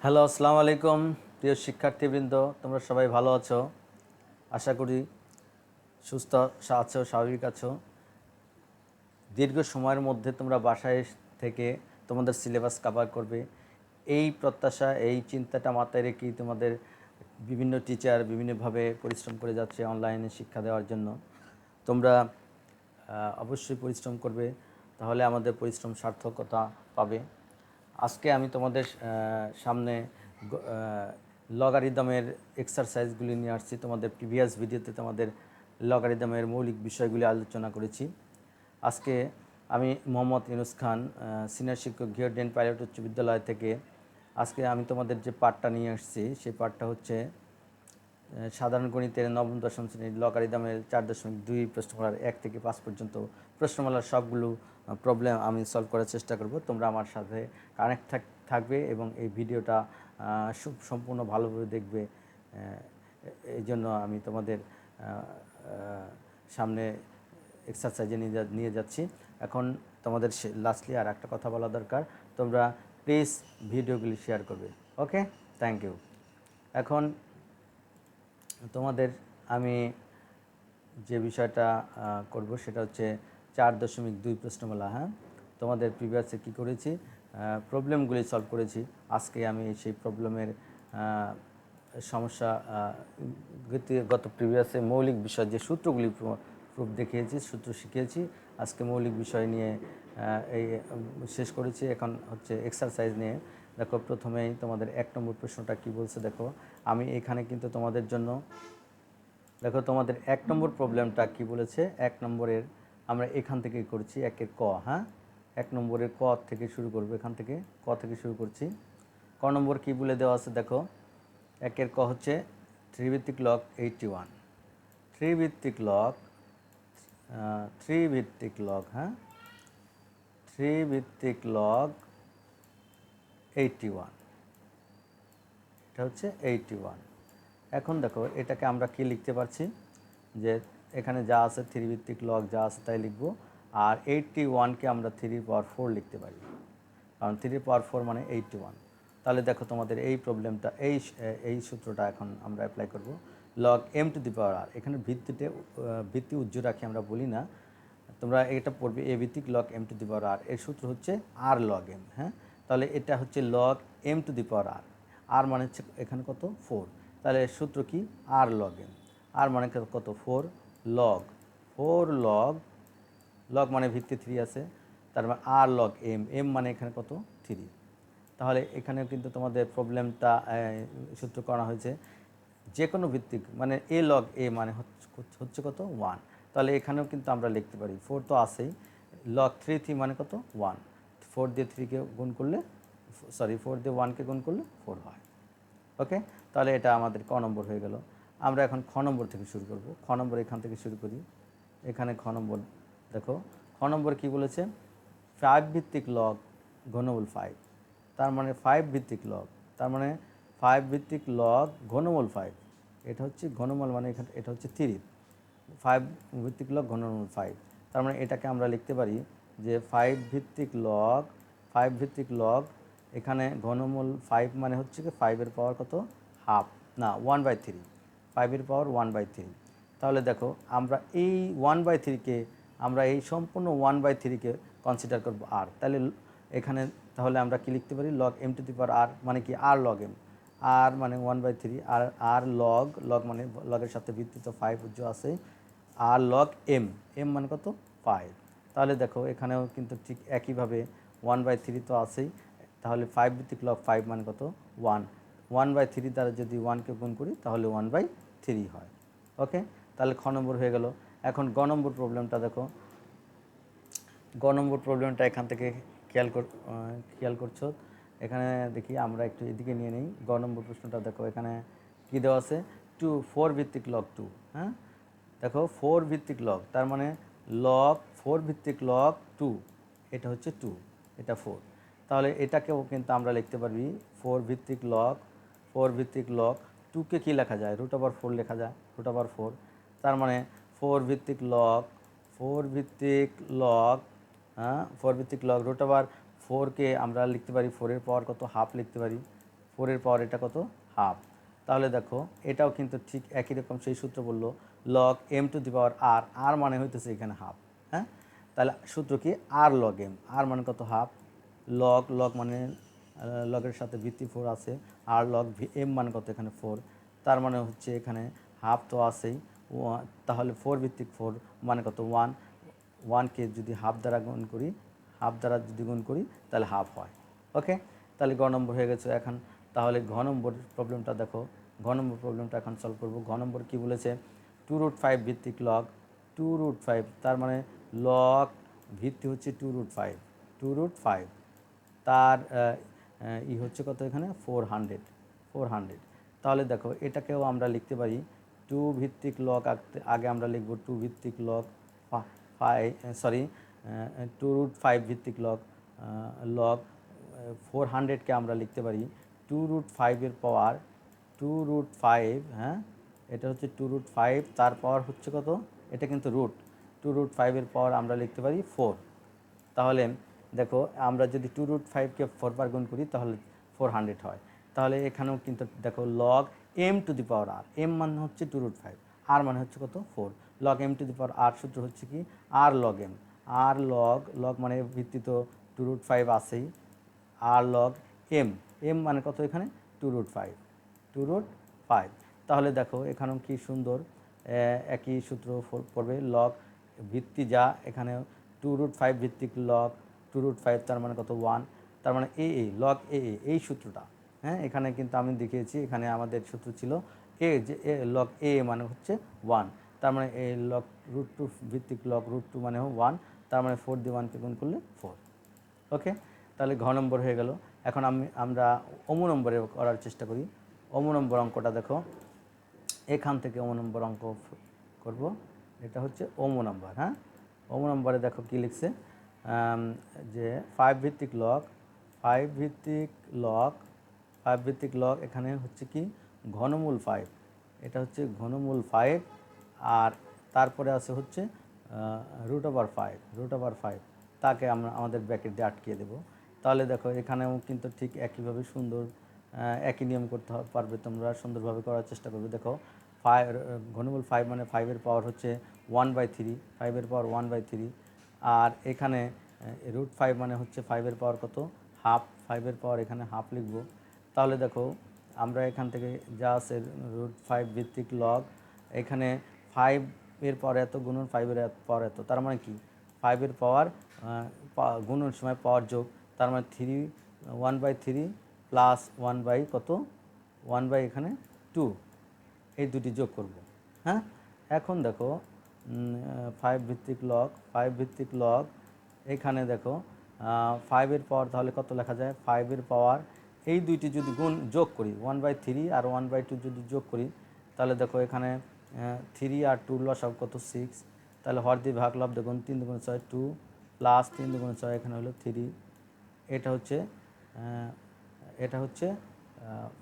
Hello, আসসালামু আলাইকুম। প্রিয় শিক্ষার্থীবৃন্দ, তোমরা সবাই ভালো আছো? আশা করি সুস্থ আছো, স্বাভাবিক আছো। দীর্ঘ সময়ের মধ্যে তোমরা বাসায় থেকে তোমাদের সিলেবাস কভার করবে, এই প্রত্যাশা, এই চিন্তাটা মাথায় রেখেই তোমাদের বিভিন্ন টিচার বিভিন্নভাবে পরিশ্রম করে যাচ্ছে অনলাইনে শিক্ষা দেওয়ার জন্য। তোমরা অবশ্যই পরিশ্রম করবে, তাহলে আমাদের পরিশ্রম সার্থকতা পাবে। আজকে আমি তোমাদের সামনে লগারিদমের এক্সারসাইজগুলি নিয়ে আসছি। তোমাদের প্রিভিয়াস ভিডিওতে তোমাদের লগারিদমের মৌলিক বিষয়গুলি আলোচনা করেছি। আজকে আমি মোহাম্মদ ইউনুস খান, সিনিয়র শিক্ষক, ঘিওরডেন পাইলট উচ্চ বিদ্যালয় থেকে। আজকে আমি তোমাদের যে পাঠটা নিয়ে আসছি সেই পাঠটা হচ্ছে সাধারণ গণিতের নবম দশম শ্রেণীর লগারিদমের 4.2 প্রশ্নমালার 1 থেকে 5 পর্যন্ত প্রশ্নমালার সবগুলো প্রবলেম আমি সলভ করার চেষ্টা করব। তোমরা আমার সাথে কানেক্ট থাকবে এবং এই ভিডিওটা সম্পূর্ণ ভালোভাবে দেখবে। এই জন্য আমি তোমাদের সামনে এক্সারসাইজে নিয়ে যাচ্ছি। এখন তোমাদের লাস্টলি আর একটা কথা বলা দরকার, তোমরা প্লিজ ভিডিওগুলি শেয়ার করবে। ওকে, থ্যাংক ইউ। এখন তোমাদের আমি যে বিষয়টা করব সেটা হচ্ছে 4.2 প্রশ্নমালা। হ্যাঁ, তোমাদের প্রিভিয়াসে কী করেছি, প্রবলেমগুলি সলভ করেছি। আজকে আমি সেই প্রবলেমের সমস্যা গত প্রিভিয়াসে মৌলিক বিষয় যে সূত্রগুলি প্রুফ দেখিয়েছি, সূত্র শিখিয়েছি, আজকে মৌলিক বিষয় নিয়ে এই শেষ করেছি। এখন হচ্ছে এক্সারসাইজ নিয়ে। দেখো, প্রথমেই তোমাদের 1 নম্বর প্রশ্নটা কি বলছে দেখো। আমি এখানে কিন্তু তোমাদের জন্য দেখো, তোমাদের 1 নম্বর প্রবলেমটা কি বলেছে। 1 নম্বরের আমরা এখান থেকে করছি, 1-এর ক। হ্যাঁ, 1 নম্বরের ক থেকে শুরু করবো, এখান থেকে ক থেকে শুরু করছি। ক নম্বর কি বলে দেওয়া আছে দেখো। 1-এর ক হচ্ছে 3 ভিত্তিক লগ 81। 3 ভিত্তিক লগ 3 ভিত্তিক লগ, হ্যাঁ, 3 ভিত্তিক লগ 81, এটা হচ্ছে 81। এখন দেখো, এটাকে আমরা কি লিখতে পারছি, যে এখানে যা আছে 3 ভিত্তিক লগ যা আছে তাই লিখব, আর 81কে আমরা 3^4 লিখতে পারি, কারণ 3^4 মানে 81। তাহলে দেখো, তোমাদের এই প্রবলেমটা, এই সূত্রটা এখন আমরা অ্যাপ্লাই করব। Log m to the power r, এখানে ভিত্তি উজ্জ্ব রাখি, আমরা বলি না। তোমরা এটা পড়বে, এ ভিত্তিক log m to the power r, এর সূত্র হচ্ছে r log m। হ্যাঁ, তাহলে এটা হচ্ছে log m to the power r, আর মানে হচ্ছে এখানে কত 4। তাহলে এর সূত্র কি, r log m, আর মানে কত 4 লগ, 4 লগ মানে ভিত্তি 3 আছে, তার মানে r log m মানে এখানে কত 3। তাহলে এখানেও কিন্তু তোমাদের প্রবলেমটা সূত্র করা হয়েছে যে কোনো ভিত্তিক, মানে a log a মানে হচ্ছে কত 1। তাহলে এখানেও কিন্তু আমরা লিখতে পারি 4 তো আছেই, log 3 মানে কত 1। 4 দিয়ে 3কে গুণ করলে, 4 দিয়ে 1কে গুণ করলে 4 হয়। ওকে, তাহলে এটা আমাদের ক নম্বর হয়ে গেল। আমরা এখন খ নম্বর থেকে শুরু করব। খ নম্বর এখান থেকে শুরু করি। এখানে খ নম্বর দেখো, খ নম্বর কী বলেছে, 5 ভিত্তিক লগ ঘনমূল 5। তার মানে 5 ভিত্তিক লগ, তার মানে 5 ভিত্তিক লগ ঘনমূল 5, এটা হচ্ছে ঘনমূল, মানে এখানে এটা হচ্ছে 3। 5 ভিত্তিক লগ ঘনমূল 5, তার মানে এটাকে আমরা লিখতে পারি যে 5 ভিত্তিক লগ, 5 ভিত্তিক লগ, এখানে ঘনমূল 5 মানে হচ্ছে কি 5-এর পাওয়ার কত হাফ, না 1/3, 5-এর পাওয়ার 1/3। তাহলে দেখো, আমরা এই 1/3কে, আমরা এই সম্পূর্ণ 1/3কে কনসিডার করব আর। তাহলে এখানে তাহলে আমরা কি লিখতে পারি, log m to the power r মানে কি r log m, r মানে 1/3, আর লগ মানে লগের সাথে ভিত্তি তো 5 উজ্জ্ব আছে, আর log m মানে কত 5। তাহলে দেখো, এখানেও কিন্তু ঠিক একইভাবে 1/3 তো আছেই, তাহলে 5 ভিত্তিক লগ 5 মানে কত 1। 1/3 দ্বারা যদি 1কে গুণ করি তাহলে 1/3 হয়। ওকে, তাহলে খ নম্বর হয়ে গেল। এখন গ নম্বর প্রবলেমটা দেখো। গ নম্বর প্রবলেমটা এখান থেকে খেয়াল করছো। এখানে দেখি, আমরা একটু এদিকে নিয়ে নিই। গ নম্বর প্রশ্নটা দেখো, এখানে কী দেওয়া আছে, 4 ভিত্তিক লগ 2। হ্যাঁ, দেখো 4 ভিত্তিক লগ, তার মানে লগ 4 ভিত্তিক লগ 2, এটা হচ্ছে 2, এটা 4। তাহলে এটাকেও কিন্তু আমরা লিখতে পারবি 4 ভিত্তিক লগ 2কে কী লেখা যায়, √4 লেখা যায়, √4। তার মানে 4 ভিত্তিক লগ 4 ভিত্তিক লগ √4কে আমরা লিখতে পারি 4-এর পাওয়ার কত হাফ লিখতে পারি, 4 এর পাওয়ার এটা কত হাফ। তাহলে দেখো এটাও কিন্তু ঠিক একই রকম সেই সূত্র বললো log M to the power r, r মানে হইতেছে এখানে হাফ। হ্যাঁ, তাহলে সূত্র কি আর লগ এম, আর মানে কত হাফ, লগ লগ মানে লগের সাথে ভিত্তি 4 আছে, আর লগ এম মানে কত এখানে 4, তার মানে হচ্ছে এখানে হাফ তো আছেই, তাহলে 4 ভিত্তিক 4 মানে কত 1, 1কে যদি হাফ দ্বারা গুণ করি, হাফ দ্বারা যদি গুণ করি তাহলে হাফ হয়। ওকে, তাহলে গ নম্বর হয়ে গেছে এখন। তাহলে ঘ নম্বর প্রবলেমটা দেখো, ঘ নম্বর প্রবলেমটা এখন সলভ করব। ঘ নম্বর কী বলেছে, 2√5 ভিত্তিক লগ 2√5, তার মানে লগ ভিত্তি হচ্ছে 2√5, 2√5 তার হচ্ছে কত এখানে 400, 400। তাহলে দেখো এটাকেও আমরা লিখতে পারি 2 ভিত্তিক লগ, আগে আমরা লিখব 2 ভিত্তিক লগ 2√5 ভিত্তিক লগ লগ 400কে আমরা লিখতে পারি 2√5 এর পাওয়ার 2√5, হ্যাঁ এটা হচ্ছে 2√5, তার পাওয়ার হচ্ছে কত, এটা কিন্তু রুট, 2√5 এর পাওয়ার আমরা লিখতে পারি 4। তাহলে দেখো আমরা যদি 2√5কে 4 বার গুণ করি তাহলে 400 হয়। তাহলে এখানেও কিন্তু দেখো log M to the power R, M মানে হচ্ছে 2√5, আর মানে হচ্ছে কত 4, log M to the power r সূত্র হচ্ছে কি আর লগ এম, আর লগ লগ মানে ভিত্তি তো 2√5 আছেই, আর লগ এম, এম মানে কত এখানে 2√5, 2√5। তাহলে দেখো এখানেও কি সুন্দর একই সূত্র পড়বে, লগ ভিত্তি যা এখানে 2√5 ভিত্তিক লগ 2√5, তার মানে কত 1, তার মানে এ লগ এ এই সূত্রটা। হ্যাঁ, এখানে কিন্তু আমি দেখিয়েছি, এখানে আমাদের সূত্র ছিল এ, যে এ লগ এ মানে হচ্ছে 1, তার মানে এই লগ √2 ভিত্তিক লগ √2 মানে 1, তার মানে 4 দিয়ে 1কে গুণ করলে 4। ওকে, তাহলে ঘ নম্বর হয়ে গেল। এখন আমরা অমু নম্বরে করার চেষ্টা করি। অমু নম্বর অঙ্কটা দেখো, এখান থেকে অমু নম্বর অঙ্ক করব, এটা হচ্ছে অমু নম্বর। হ্যাঁ, অমু নম্বরে দেখো কী লিখছে, যে 5 ভিত্তিক লগ 5 ভিত্তিক লগ 5 ভিত্তিক লগ এখানে হচ্ছে কি ঘনমূল 5, এটা হচ্ছে ঘনমূল 5, আর তারপরে আছে হচ্ছে √5, √5, তাকে আমরা আমাদের ব্র্যাকেট দিয়ে আটকিয়ে দেবো। তাহলে দেখো এখানেও কিন্তু ঠিক একইভাবে সুন্দর একই নিয়ম করতে পারবে তোমরা, সুন্দরভাবে করার চেষ্টা করবে। দেখো 5 ঘনমূল 5 মানে 5-এর পাওয়ার হচ্ছে 1/3, 5-এর পাওয়ার 1/3, আর এখানে √5 মানে হচ্ছে 5-এর পাওয়ার কত হাফ, 5-এর পাওয়ার এখানে হাফ লিখব। তাহলে দেখো আমরা এখান থেকে যা আছে √5 ভিত্তিক লগ, এখানে 5-এর পাওয়ার এত গুণন 5-এর পাওয়ার এত, তার মানে কি 5-এর পাওয়ার গুণন সময় পাওয়ার যোগ, তার মানে 1/3 প্লাস 1 বাই কত 1 বাই এখানে 2, এই দুটি যোগ করব। হ্যাঁ, এখন দেখো 5 ভিত্তিক লগ 5 ভিত্তিক লগ এখানে দেখো 5-এর পাওয়ার তাহলে কত লেখা যায়, 5-এর পাওয়ার এই দুইটি যদি যোগ করি 1/3 আর 1/2 যদি যোগ করি, তাহলে দেখো এখানে 3 আর 2 লসাগু কত 6, তাহলে হর দিয়ে ভাগ লব দেখুন 3 2 6 2 প্লাস 3 2 6 এখানে হলো 3, এটা হচ্ছে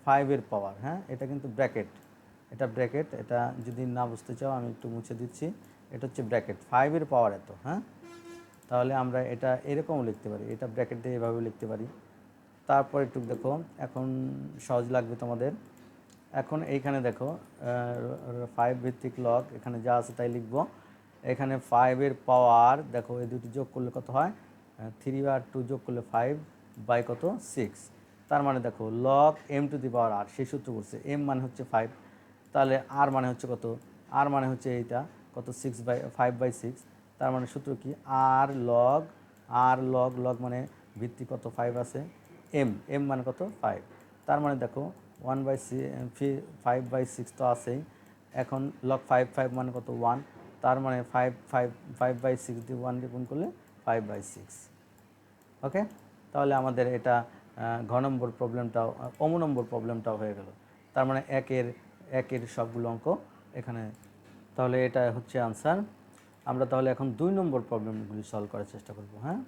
5-এর পাওয়ার। হ্যাঁ, এটা কিন্তু ব্র্যাকেট, এটা ব্র্যাকেট, এটা যদি না বুঝতে চাও আমি একটু মুছে দিচ্ছি, এটা হচ্ছে ব্র্যাকেট 5-এর পাওয়ার এত। হ্যাঁ, তাহলে আমরা এটা এরকম লিখতে পারি, এটা ব্র্যাকেট দিয়ে এভাবে লিখতে পারি। তারপর একটু দেখো এখন সহজ লাগবে তোমাদের। এখন এইখানে দেখো 5 ভিত্তিক লগ এখানে যা আছে তাই লিখব। এখানে 5-এর পাওয়ার দেখো এই দুটি যোগ করলে কত হয়, 3 আর 2 যোগ করলে 5 বাই কত 6, তার মানে দেখো log M to the power আর, সেই সূত্র করছে এম মানে হচ্ছে 5, তাহলে আর মানে হচ্ছে কত, আর মানে হচ্ছে এইটা কত 5/6, তার মানে সূত্র কি আর লগ লগ মানে ভিত্তি কত 5 আছে, এম মানে কত 5, তার মানে দেখো 5/6 তো আছেই, এখন লগ 5 মানে কত 1, তার মানে 5/6 দিয়ে 1কে গুণ করলে 5/6। ওকে, তাহলে আমাদের এটা ঘ নম্বর প্রবলেমটাও অমু নম্বর প্রবলেমটাও হয়ে গেল। তার মানে একের সবগুলো অঙ্ক এখানে, তাহলে এটা হচ্ছে আনসার। আমরা তাহলে এখন 2 নম্বর প্রবলেমগুলি সলভ করার চেষ্টা করব। হ্যাঁ,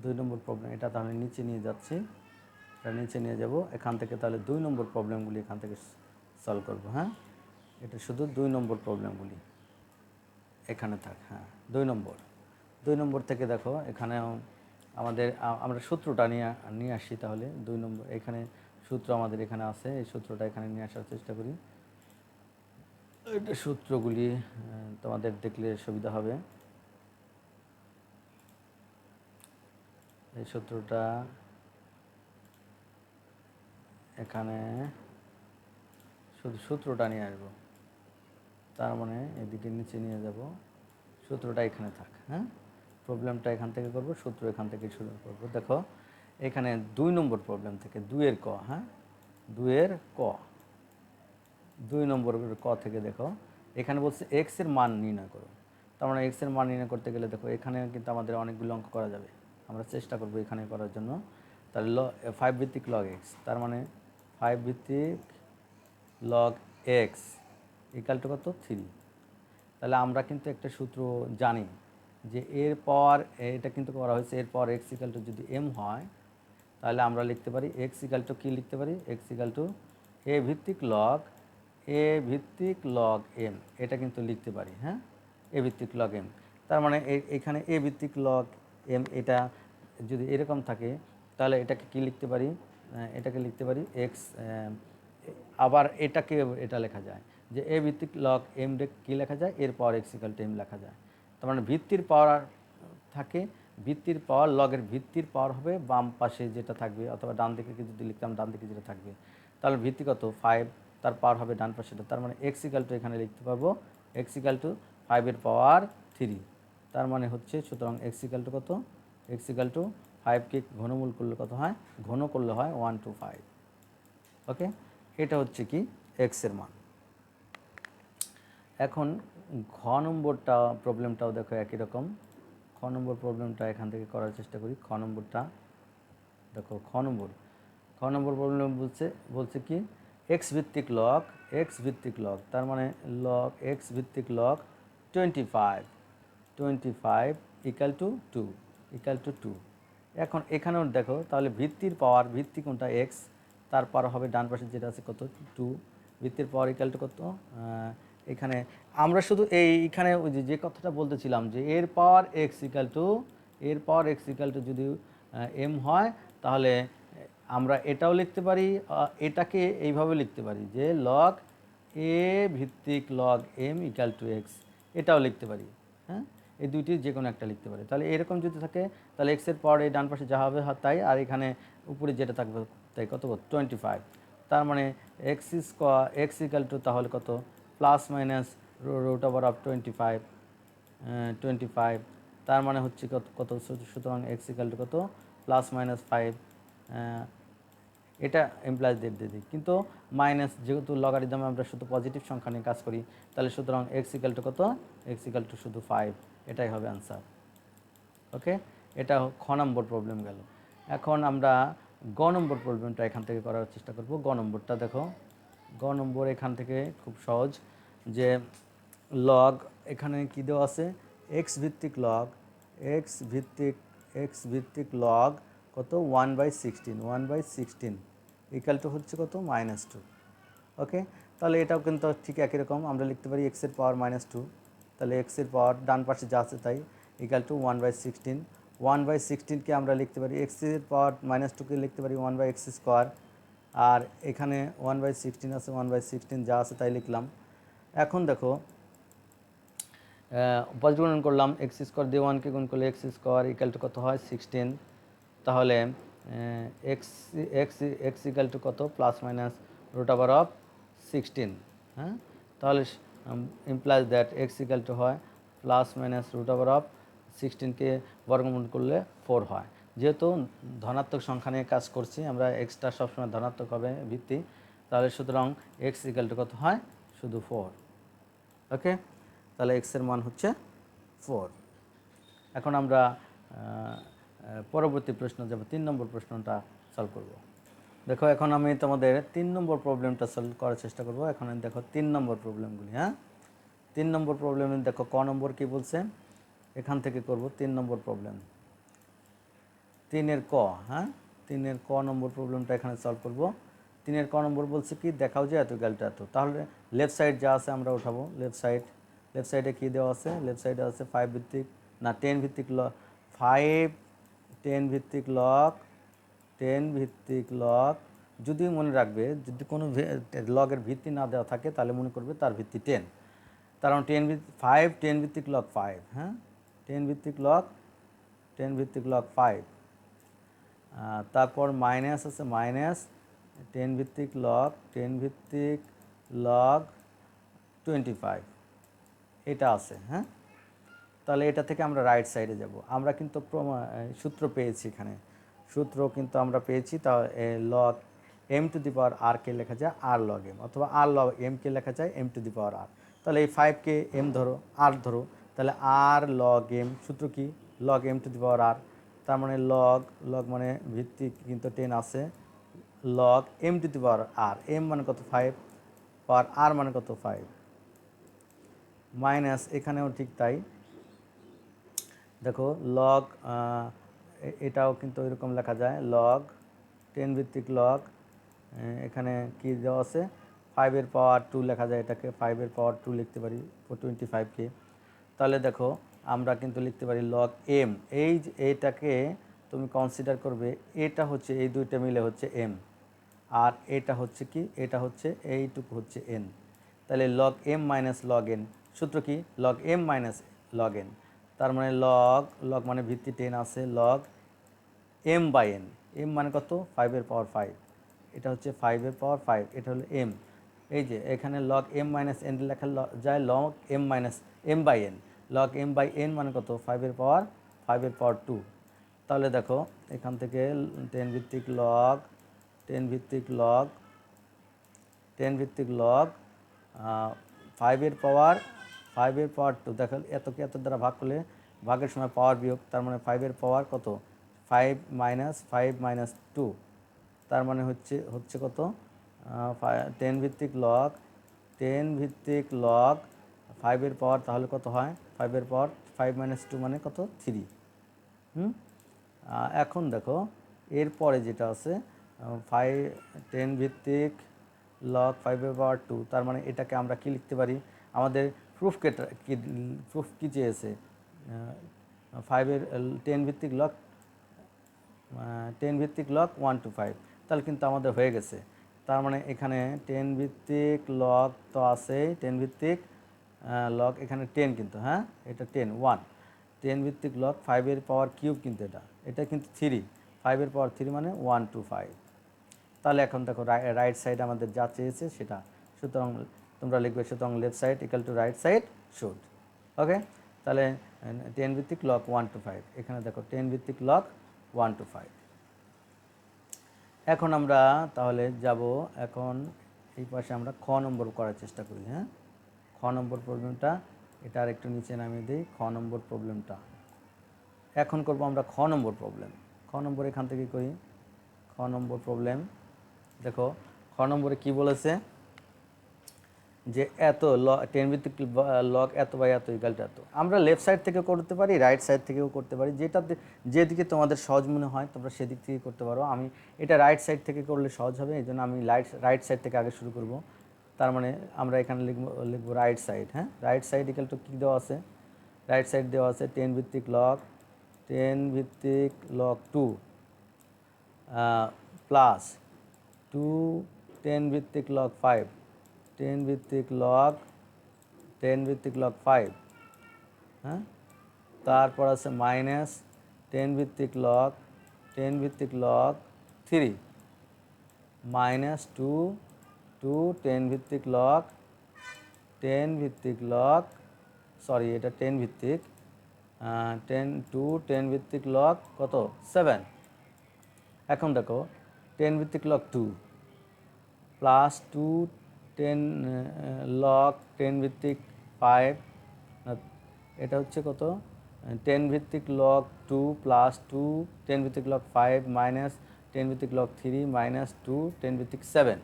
2 নম্বর প্রবলেম এটা তাহলে নিচে নিয়ে যাচ্ছি, এটা নিচে নিয়ে যাব এখান থেকে, তাহলে 2 নম্বর প্রবলেমগুলি এখান থেকে সলভ করব। হ্যাঁ, এটা শুধু 2 নম্বর প্রবলেমগুলি এখানে থাক। হ্যাঁ, 2 নম্বর থেকে দেখো এখানেও আমরা সূত্রটা নিয়ে আসি। তাহলে 2 নম্বর এখানে সূত্র আমাদের এখানে আছে, এই সূত্রটা এখানে নিয়ে আসার চেষ্টা করি। এটা সূত্রগুলি তোমাদের দেখলে সুবিধা হবে। এই সূত্রটা এখানে শুধু সূত্রটা নিয়ে আসবো, তার মানে এদিকে নিচে নিয়ে যাব, সূত্রটা এখানে থাক। হ্যাঁ, প্রবলেমটা এখান থেকে করব, সূত্র এখান থেকে শুরু করব। দেখো এখানে 2 নম্বর প্রবলেম থেকে 2-এর ক, হ্যাঁ 2-এর ক, 2 নম্বর ক থেকে দেখো এখানে বলছে এক্স এর মান নির্ণয় করো। তার মানে এক্স এর মান নির্ণয় করতে গেলে দেখো এখানে কিন্তু আমাদের অনেকগুলো অঙ্ক করা যাবে, আমরা চেষ্টা করব এখানে করার জন্য। তাহলে 5 ভিত্তিক লগ এক্স, তার মানে 5 ভিত্তিক লগ এক্স ইকাল টু কত 3। তাহলে আমরা কিন্তু একটা সূত্র জানি যে এর পর এটা কিন্তু করা হয়েছে, এরপর এক্স ইকাল টু যদি এম হয় তাহলে আমরা লিখতে পারি এক্স ইকাল টু কী লিখতে পারি, এক্স ইকাল টু এ ভিত্তিক লগ এম, এটা কিন্তু লিখতে পারি। হ্যাঁ, এ ভিত্তিক লগ এম, তার মানে এখানে এ ভিত্তিক লগ এম এটা যদি এরকম থাকে তাহলে এটাকে কি লিখতে পারি, এটাকে লিখতে পারি এক্স, আবার এটাকে এটা লেখা যায় যে এ ভিত্তিক লগ এম কী লেখা যায়, এর power x equal two M লেখা যায়। তার মানে ভিত্তির পাওয়ার থাকে, ভিত্তির পাওয়ার লগের ভিত্তির পাওয়ার হবে বাম পাশে যেটা থাকবে, অথবা ডান দিকে যদি লিখতাম ডান দিকে যেটা থাকবে, তাহলে ভিত্তি কত 5, তার পাওয়ার হবে ডান পাশেটা। তার মানে এক্স ইকাল টু এখানে লিখতে পারবো এক্স ইকাল টু 5-এর পাওয়ার 3। তার মানে হচ্ছে সুতরাং এক্স ইকাল টু কত, এক্স ইকাল টু 5কে ঘনমূল করলে কত হয়, ঘন করলে হয় 125। ওকে, এটা হচ্ছে কি এক্সের মান। এখন ঘ নম্বরটা প্রবলেমটাও দেখো একই রকম। খ নম্বর প্রবলেমটা এখান থেকে করার চেষ্টা করি। খ নম্বরটা দেখো, খ নম্বর প্রবলেম বলছে কি এক্স ভিত্তিক লগ, তার মানে লগ এক্স ভিত্তিক লগ 25 ইকাল টু 2। এখন এখানেও দেখো তাহলে ভিত্তির পাওয়ার, ভিত্তি কোনটা এক্স, তার পাওয়ার হবে ডান পাশে যেটা আছে কত 2, ভিত্তির পাওয়ার ইকাল টু কত, এখানে আমরা শুধু এইখানে ওই যে কথাটা বলতেছিলাম যে এর পাওয়ার এক্স ইকাল টু যদি এম হয় তাহলে আমরা এটাও লিখতে পারি, এটাকে এইভাবে লিখতে পারি যে লগ এ ভিত্তিক log m equal to x, এটাও লিখতে পারি। হ্যাঁ, এই দুইটির যে কোনো একটা লিখতে পারি। তাহলে এরকম যদি থাকে তাহলে এক্সের পাওয়ার এই ডান পাশে যা হবে তাই, আর এখানে উপরে যেটা থাকবে তাই কত 25। তার মানে এক্স ইকাল টু তাহলে কত plus minus root over of 25, তার মানে হচ্ছে কত, সুতরাং এক্স ইকাল টু কত প্লাস মাইনাস 5, এটা এমপ্লয়েজ দিয়ে দিই, কিন্তু মাইনাস যেহেতু লগারিদমে আমরা শুধু পজিটিভ সংখ্যা নিয়ে কাজ করি, তাহলে সুতরাং এক্স ইকাল টু কত, এক্স ইকাল টু শুধু 5, এটাই হবে আনসার। ওকে, এটা খ নম্বর প্রবলেম গেল। এখন আমরা গ নম্বর প্রবলেমটা এখান থেকে করার চেষ্টা করব। গ নম্বরটা দেখো, গ নম্বর এখান থেকে খুব সহজ, যে লগ এখানে কি দেওয়া আছে এক্স ভিত্তিক লগ কত 1/16 ইকাল টু হচ্ছে কত -2। ওকে, তাহলে এটাও কিন্তু ঠিক একই রকম, আমরা লিখতে পারি এক্সের পাওয়ার -2, তাহলে এক্সের পাওয়ার ডান পাশে যা আছে তাই ইকাল টু 1/16কে আমরা লিখতে পারি এক্সের পাওয়ার -2কে লিখতে পারি 1/x², আর এখানে 1/16 আছে, 1/16 যা আছে তাই লিখলাম। এখন দেখো পজিটিভ গুণন করলাম, x² দিয়ে 1কে গুণ করলে x² ইকাল টু কত হয় 16, তাহলে এক্স ইকাল টু কত plus minus root over of 16। হ্যাঁ, তাহলে implies that X equal to হয় plus minus root over of 16কে বর্গমূল করলে 4 হয়। যেহেতু ধনাত্মক সংখ্যা নিয়ে কাজ করছি আমরা, এক্সটা সবসময় ধনাত্মক হবে ভিত্তি, তাহলে সুতরাং এক্স ইকাল টু কত হয় শুধু 4। ওকে, তাহলে এক্সের মান হচ্ছে 4। এখন আমরা পরবর্তী প্রশ্ন যাব, 3 নম্বর প্রশ্নটা সলভ করব। দেখো এখন আমি তোমাদের 3 নম্বর প্রবলেমটা সলভ করার চেষ্টা করব। এখন দেখো 3 নম্বর প্রবলেমগুলি। হ্যাঁ, 3 নম্বর প্রবলেমে দেখো ক নম্বর কি বলছে, এখান থেকে করব 3 নম্বর প্রবলেম, 3-এর ক। হ্যাঁ, 3-এর ক নম্বর প্রবলেমটা এখানে সলভ করব। 3-এর ক নম্বর বলছে কি দেখাও যে এত ইকুয়াল টু এত, তাহলে লেফট সাইড যা আছে আমরা উঠাবো। লেফট সাইডে কী দেওয়া আছে, লেফট সাইডে আছে 5 ভিত্তিক না 10 ভিত্তিক লগ 5, 10 ভিত্তিক লগ যদি মনে রাখবে যদি কোনো লগের ভিত্তি না দেওয়া থাকে তাহলে মনে করবে তার ভিত্তি 10, কারণ 10 ভিত্তিক লগ 5, হ্যাঁ 10 ভিত্তিক লগ 5, তারপর মাইনাস আছে মাইনাস 10 ভিত্তিক লগ 25, এটা আছে। হ্যাঁ, তাহলে এটা থেকে আমরা রাইট সাইডে যাব। আমরা কিন্তু সূত্র পেয়েছি, এখানে সূত্র কিন্তু আমরা পেয়েছি। তা log M to the power আর কে লেখা যায় আর লগ এম, অথবা আর লগ এম কে লেখা যায় এম টু দি পাওয়ার আর। তাহলে এই 5কে এম ধরো, আর ধরো, তাহলে আর লগ এম, সূত্র কি log M to the power আর। তার মানে লগ মানে ভিত্তি কিন্তু 10 আছে, log M to the power R, M মানে কত 5, পাওয়ার আর মানে কত 5, মাইনাস এখানেও ঠিক তাই। দেখো লগ এটাও কিন্তু এরকম লেখা যায়, লগ 10 ভিত্তিক লগ, এখানে কি দেওয়া আছে 5 পাওয়ার 2 লেখা যায়, এটাকে 5 পাওয়ার 2 লিখতে পারি 25কে। তাহলে দেখো আমরা কিন্তু লিখতে পারি লগ এম, এই যে এইটাকে তুমি কনসিডার করবে, এটা হচ্ছে এই দুইটা মিলে হচ্ছে এম, আর এটা হচ্ছে কি, এটা হচ্ছে এইটুকু হচ্ছে এন। তাহলে log m minus log n, সূত্র কি log m minus log n. তার মানে লগ মানে ভিত্তি 10 আছে, log m by n, m মানে কত 5 পাওয়ার 5, এটা হচ্ছে 5 পাওয়ার 5, এটা হলো এম। এই যে এখানে লগ এম মাইনাস এন লেখা যায় log m minus m by n, log m by n মানে কত 5 পাওয়ার 2। তাহলে দেখো এখান থেকে 10 ভিত্তিক লগ 10 ভিত্তিক লগ 5 পাওয়ার 2, দেখো এতকে এত দ্বারা ভাগ করলে ভাগের সময় পাওয়ার বিয়োগ, তার মানে 5 পাওয়ার কত 5 মাইনাস 2, তার মানে হচ্ছে কত 10 ভিত্তিক লগ 5 পাওয়ার, তাহলে কত হয় 5 পাওয়ার 5 মাইনাস 2 মানে কত 3। এখন দেখো এরপরে যেটা আছে 10 ভিত্তিক লগ 5 পাওয়ার 2, তার মানে এটাকে আমরা কি লিখতে পারি, আমাদের প্রুফ কি চেয়েছে 10 ভিত্তিক লগ 1 to 5, তাহলে কিন্তু আমাদের হয়ে গেছে। তার মানে এখানে 10 ভিত্তিক লগ তো আছে, 10 ভিত্তিক লগ এখানে 10 কিন্তু, হ্যাঁ এটা 10 ভিত্তিক লগ 5 পাওয়ার কিউব, কিন্তু এটা কিন্তু 3, 5 পাওয়ার 3 মানে 1 to 5। তাহলে এখন দেখো রাইট সাইড আমাদের যা চেয়েছে সেটা, সুতরাং তোমরা লিখবে সুতরাং left side equal to right side should. Okay, তাহলে 10 ভিত্তিক লগ 1 to 5, এখানে দেখো 10 ভিত্তিক লগ 1 to 5। এখন আমরা তাহলে যাব, এখন এই পাশে আমরা খ নম্বর করার চেষ্টা করি। হ্যাঁ, খ নম্বর প্রবলেমটা, এটা আর একটু নিচে নামিয়ে দিই। খ নম্বর প্রবলেমটা এখন করব আমরা। খ নম্বর প্রবলেম, খ নম্বর এখান থেকে করি। খ নম্বর প্রবলেম দেখো, খ নম্বরে কি বলেছে যে এত 10 ভিত্তিক লগ এত বাই এত ইকাল টু এত। আমরা লেফট সাইড থেকে করতে পারি, রাইট সাইড থেকেও করতে পারি, যেদিকে তোমাদের সহজ মনে হয় তোমরা সেদিক থেকে করতে পারো। আমি এটা রাইট সাইড থেকে করলে সহজ হবে, এই জন্য আমি রাইট সাইড থেকে আগে শুরু করব। তার মানে আমরা এখানে লিখবো রাইট সাইড। হ্যাঁ, রাইট সাইড ইকাল টু কী দেওয়া আছে, রাইট সাইড দেওয়া আছে 10 ভিত্তিক লগ 2 প্লাস 2 10 ভিত্তিক লগ 5, 10 ভিত্তিক লগ 5, হ্যাঁ, তারপর আছে মাইনাস 10 ভিত্তিক লগ 3 মাইনাস 2 10 ভিত্তিক লগ সরি এটা 10 ভিত্তিক 10 ভিত্তিক লগ কত 7। এখন দেখো 10 ভিত্তিক লগ 2 প্লাস 2 10 লগ 10 ভিত্তিক 5, এটা হচ্ছে কত 10 ভিত্তিক লগ 2 প্লাস 2 10 ভিত্তিক লগ 5 মাইনাস 10 ভিত্তিক লগ 3 মাইনাস 2 10 ভিত্তিক 7।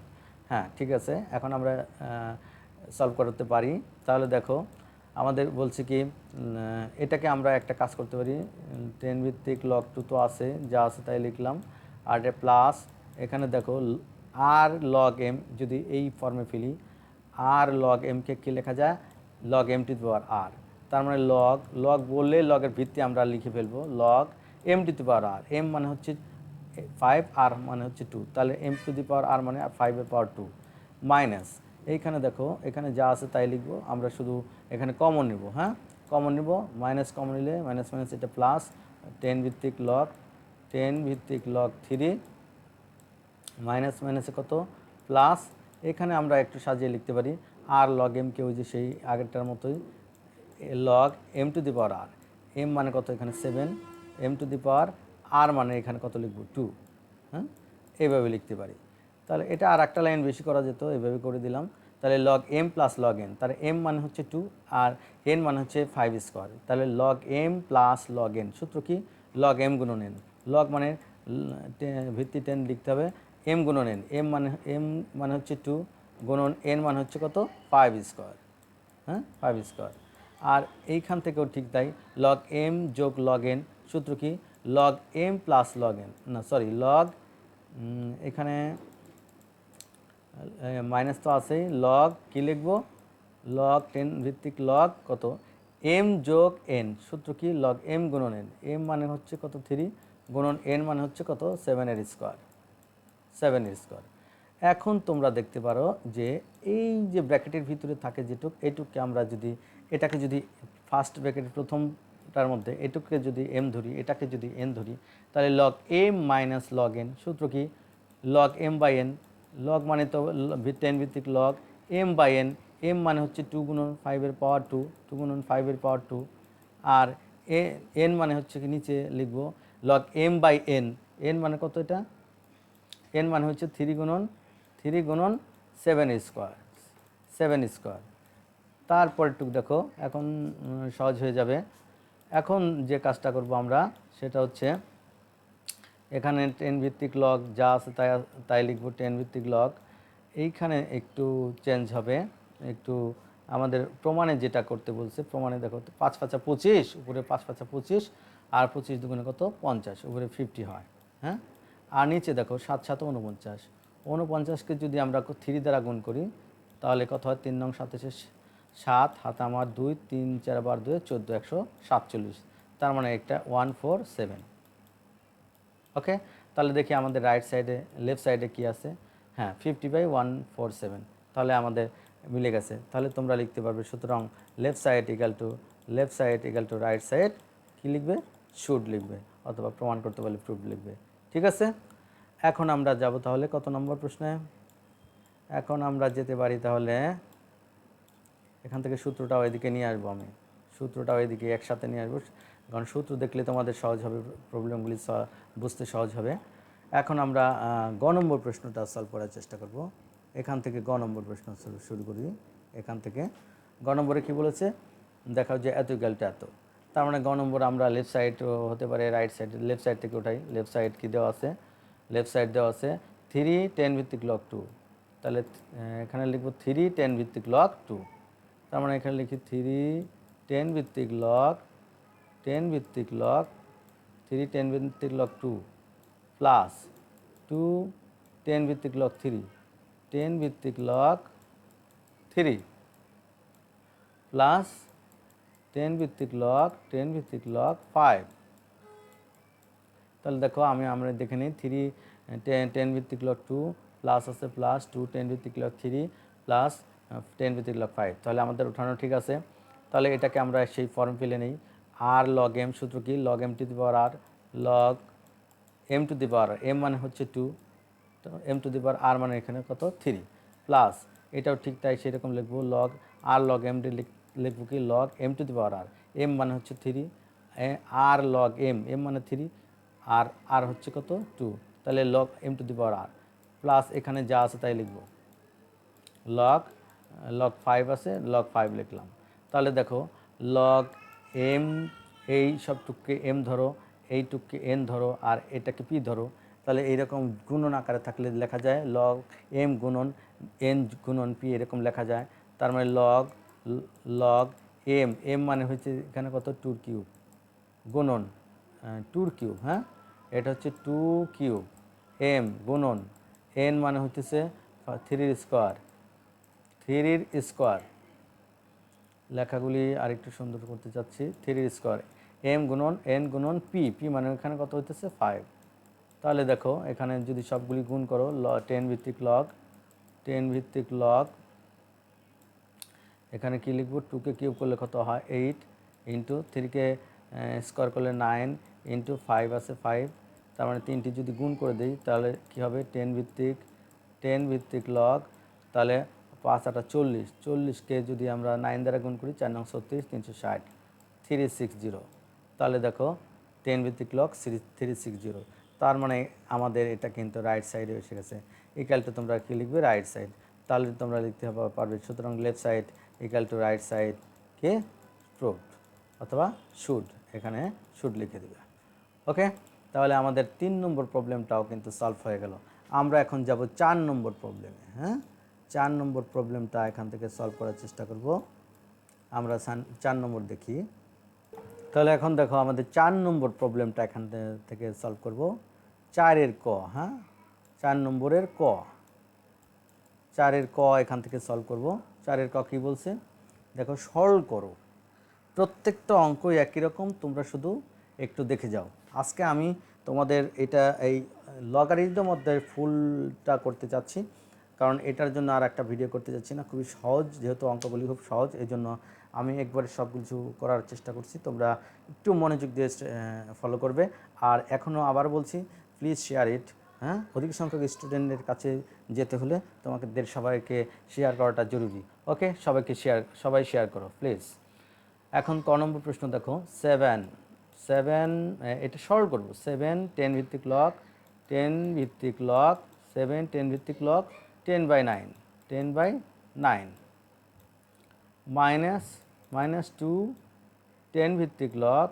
হ্যাঁ ঠিক আছে, এখন আমরা সলভ করতে পারি। তাহলে দেখো আমাদের বলছে কি এটাকে আমরা একটা কাজ করতে পারি, 10 ভিত্তিক লগ 2 তো আছে, যা আছে তাই লিখলাম, আর এটা প্লাস এখানে দেখো আর লগ এম, যদি এই ফর্মে ফেলি আর লগ এমকে কী লেখা যায় log M to the power আর। তার মানে লগ বললে লগের ভিত্তি আমরা লিখে ফেলবো log M to the power R. M মানে হচ্ছে 5 আর মানে হচ্ছে 2, তাহলে m to the power r মানে 5 এর পাওয়ার 2 মাইনাস এইখানে দেখো এখানে যা আছে তাই লিখবো, আমরা শুধু এখানে কমন নিব, হ্যাঁ কমন নিব, মাইনাস কমন নিলে মাইনাস মাইনাস এটা প্লাস 10 ভিত্তিক লগ 10 ভিত্তিক লগ 3 মাইনাস মাইনাসে কত প্লাস, এখানে আমরা একটু সাজিয়ে লিখতে পারি আর লগ এম কে ওই যে সেই আগেরটার মতোই log M to the power R, M মানে কত এখানে 7, এম টু দি পাওয়ার আর মানে এখানে কত লিখব 2, হ্যাঁ এইভাবে লিখতে পারি। তাহলে এটা আর একটা লাইন বেশি করা যেত, এইভাবে করে দিলাম। তাহলে log m plus log n, তাহলে এম মানে হচ্ছে 2 আর এন মানে হচ্ছে 5 স্কোয়ার, তাহলে log m plus log n, সূত্র কি লগ এম গুণন এন, লগ মানে ভিত্তি 10 লিখতে হবে, এম গুণন এন, এম মানে হচ্ছে 2 গুণন এন মানে হচ্ছে কত 5 স্কোয়ার, হ্যাঁ 5 স্কোয়ার। আর এইখান থেকেও ঠিক তাই, লগ এম যোগ লগ এন, সূত্র কি log m plus log n, না সরি লগ এখানে মাইনাস তো আছেই, লগ কী লিখব লগ 10 ভিত্তিক লগ কত এম যোগ এন, সূত্র কি লগ এম গুণন এন, এম মানে হচ্ছে কত 3 গুণন এন মানে হচ্ছে কত 7 এর স্কোয়ার, 7 এর স্কোয়ার। এখন তোমরা দেখতে পারো যে এই যে ব্র্যাকেটের ভিতরে থাকে যেটুক, এইটুককে আমরা যদি এটাকে যদি ফার্স্ট ব্র্যাকেটের প্রথমটার মধ্যে এটুককে যদি এম ধরি, এটাকে যদি এন ধরি, তাহলে log m minus log n, সূত্র কি log m by n, log মানে তো 10 ভিত্তিক log m by n, m মানে হচ্ছে 2 গুণন 5 এর পাওয়ার 2, 2 গুণন 5 এর পাওয়ার 2, আর এন মানে হচ্ছে কি নিচে লিখব log m by n, n মানে কত এটা এন মানে হচ্ছে 3 গুণন 7 স্কোয়ার, 7 স্কোয়ার। তারপরটুক দেখো এখন সহজ হয়ে যাবে। এখন যে কাজটা করব আমরা সেটা হচ্ছে এখানে 10 ভিত্তিক লগ যা আছে তাই তাই লিখব 10 ভিত্তিক লগ, এইখানে একটু চেঞ্জ হবে, একটু আমাদের প্রমাণে যেটা করতে বলছে, প্রমাণে দেখো 5 5 25, উপরে 5 5 25 আর 25 দুগুণে কত 50, উপরে 50 হয়, হ্যাঁ আর নিচে দেখো 7 7 49, 49কে যদি আমরা 3 দ্বারা গুণ করি তাহলে কত হয় 3 নং 27 7 হাত আমার 2 3 4 বার 2 14 147, তার মানে একটা 147। ওকে, তাহলে দেখি আমাদের রাইট সাইডে লেফট সাইডে কি আছে, হ্যাঁ 50/147, তাহলে আমাদের মিলে গেছে। তাহলে তোমরা লিখতে পারবে সুতরাং left side equal to right side কী লিখবে শুড লিখবে, অথবা প্রমাণ করতে পারলে প্রুফ লিখবে। ঠিক আছে, এখন আমরা যাব তাহলে কত নম্বর প্রশ্নে, এখন আমরা যেতে পারি তাহলে এখান থেকে সূত্রটাও এদিকে নিয়ে আসবো, আমি সূত্রটাও এদিকে একসাথে নিয়ে আসবো, কারণ সূত্র দেখলে তোমাদের সহজ হবে, প্রবলেমগুলি বুঝতে সহজ হবে। এখন আমরা গ নম্বর প্রশ্নটা সলভ করার চেষ্টা করব। এখান থেকে গ নম্বর প্রশ্ন শুরু করি। এখান থেকে গ নম্বরে কী বলেছে, দেখাও যে এত ইকুয়ালটা এত, তার মানে গ নম্বর আমরা লেফট সাইড হতে পারে রাইট সাইড, লেফট সাইড থেকে ওঠাই, লেফট সাইড কী দেওয়া আছে, লেফট সাইড দেওয়া আছে 3 10 ভিত্তিক লগ 2, তাহলে এখানে লিখব 3 10 ভিত্তিক লগ 2, তার মানে এখানে লিখি 3 10 ভিত্তিক লগ 10 ভিত্তিক লগ 3 10 ভিত্তিক লগ 2 প্লাস 2 10 ভিত্তিক লগ 3 10 ভিত্তিক লগ 3 প্লাস 10 ভিত্তিক লগ 10 ভিত্তিক লগ 5। তাহলে দেখো আমরা দেখে নিই 3 10 ভিত্তিক লগ 2 প্লাস আছে প্লাস 2 10 ভিত্তিক লগ 3 প্লাস 10 ভিত্তিক লগ 5, তাহলে আমাদের উঠানো ঠিক আছে। তাহলে এটাকে আমরা সেই ফর্ম ফেলে নিই, আর লগ এম, সূত্র কি log M to the power r, log M to the power m মানে হচ্ছে 2, তো এম টু দি পাওয়ার আর মানে এখানে কত 3, প্লাস এটাও ঠিক তাই সেরকম লিখবো লগ আর লগ এম লিখবো কি log M to the power R, M মানে হচ্ছে 3 আর লগ এম, এম মানে 3 আর আর হচ্ছে কত 2, তাহলে log M to the power r, plus এখানে যা আছে তাই লিখব লগ লগ 5 আছে লগ 5 লিখলাম। তাহলে দেখো লগ এম, এই সব টুককে এম ধরো, এই টুককে এন ধরো আর এটাকে পি ধরো, তাহলে এইরকম গুণন আকারে থাকলে লেখা যায় লগ এম গুণন এন গুণন পি, এরকম লেখা যায়। তার মানে লগ লগ এম, এম মানে হচ্ছে এখানে কত 2 কিউব গুণন 2 কিউব, হ্যাঁ এটা হচ্ছে 2 কিউব এম গুণন এন মানে হচ্ছে 3 স্কোয়ার, 3 স্কোয়ার, লেখাগুলি আরেকটু সুন্দর করতে চাচ্ছি, 3 স্কোয়ার এম গুণন এন গুণন পি, পি মানে এখানে কত হইতেছে 5, তাহলে দেখো এখানে যদি সবগুলি গুণ করো 10 ভিত্তিক লগ 10 ভিত্তিক লগ, এখানে কি লিখব, 2কে কিউব করলে কত হয় 8 ইন্টু 3কে স্কোয়ার করলে 9 ইন্টু 5 আছে 5, তার মানে 3টি যদি গুণ করে দিই তাহলে কি হবে 10 ভিত্তিক লগ, তাহলে 5 8 40, 40কে যদি আমরা 9 দ্বারা গুণ করি 4 9 36 360 360, তাহলে দেখো 10 ভিত্তিক লগ 360, তার মানে আমাদের এটা কিন্তু রাইট সাইডে এসে গেছে। ইকুয়াল টু তোমরা কি লিখবে রাইট সাইড, তাহলে তোমরা লিখতে পারবে, সুতরাং left side equal to right side K proved, অথবা শুড, এখানে শুড লিখে দেবে। ওকে, তাহলে আমাদের 3 নম্বর প্রবলেমটাও কিন্তু সলভ হয়ে গেল। আমরা এখন যাব 4 নম্বর প্রবলেমে। হ্যাঁ, 4 নম্বর প্রবলেমটা এখান থেকে সলভ করার চেষ্টা করব। আমরা 4 নম্বর দেখি। তাহলে এখন দেখো আমাদের 4 নম্বর প্রবলেমটা এখান থেকে সলভ করব। 4-এর ক, হ্যাঁ 4 নম্বরের ক, 4-এর ক এখান থেকে সলভ করব। 4-এর ক কী বলছে দেখো, সরল করো। প্রত্যেকটা অঙ্কই একই রকম, তোমরা শুধু একটু দেখে যাও। আজকে আমি তোমাদের এটা এই লগারিদম মধ্যে ফুলটা করতে চাচ্ছি, কারণ এটার জন্য আর একটা ভিডিও করতে যাচ্ছি না, খুবই সহজ, যেহেতু অঙ্কগুলি খুব সহজ, এই জন্য আমি একবারে সব কিছু করার চেষ্টা করছি। তোমরা একটু মনোযোগ দিয়ে ফলো করবে। আর এখনও আবার বলছি, প্লিজ শেয়ার ইট। হ্যাঁ, অধিক সংখ্যক স্টুডেন্টের কাছে যেতে হলে তোমাদের সবাইকে শেয়ার করাটা জরুরি। ওকে, সবাই শেয়ার করো প্লিজ। এখন ক নম্বর প্রশ্ন দেখো, 7 এটা সরল করব। 7 10 ভিত্তিক লগ 10 ভিত্তিক লগ 7 10 ভিত্তিক লগ 10/9 10/9 মাইনাস 2 10 ভিত্তিক লগ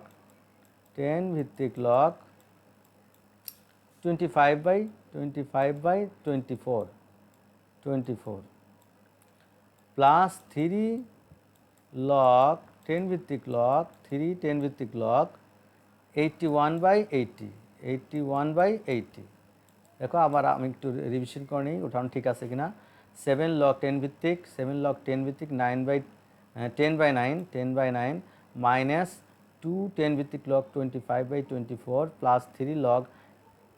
25/24 প্লাস 3 লগ 10 ভিত্তিক লগ 10 ভিত্তিক লগ 81/80 দেখো, আবার আমি একটু রিভিশন করে নিই, উঠানো ঠিক আছে কিনা। 7 লগ 10 ভিত্তিক 10/9 মাইনাস 2 10 ভিত্তিক লগ 25/24 প্লাস 3 লগ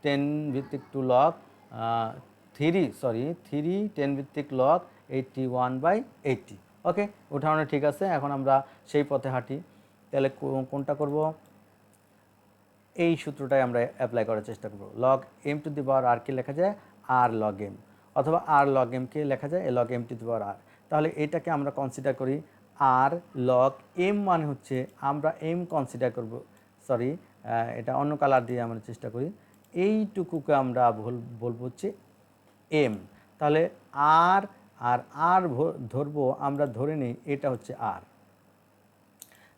10 ভিত্তিক 2 লগ 3 10 ভিত্তিক লগ 81/80। ওকে, উঠানো ঠিক আছে। এখন আমরা সেই পথে হাঁটি। তাহলে কোনটা করব, এই সূত্রটাই আমরা অ্যাপ্লাই করার চেষ্টা করব। Log M to the power আর কে লেখা যায় আর লগ এম, অথবা আর লগ এমকে লেখা যায় log M to the power আর। তাহলে এটাকে আমরা কনসিডার করি আর লগ এম, মানে হচ্ছে আমরা এম কনসিডার করব, এটা অন্য কালার দিয়ে আমরা চেষ্টা করি। এইটুকুকে আমরা বলবো হচ্ছে এম। তাহলে আর আর আর ধরবো, আমরা ধরে নিই এটা হচ্ছে আর।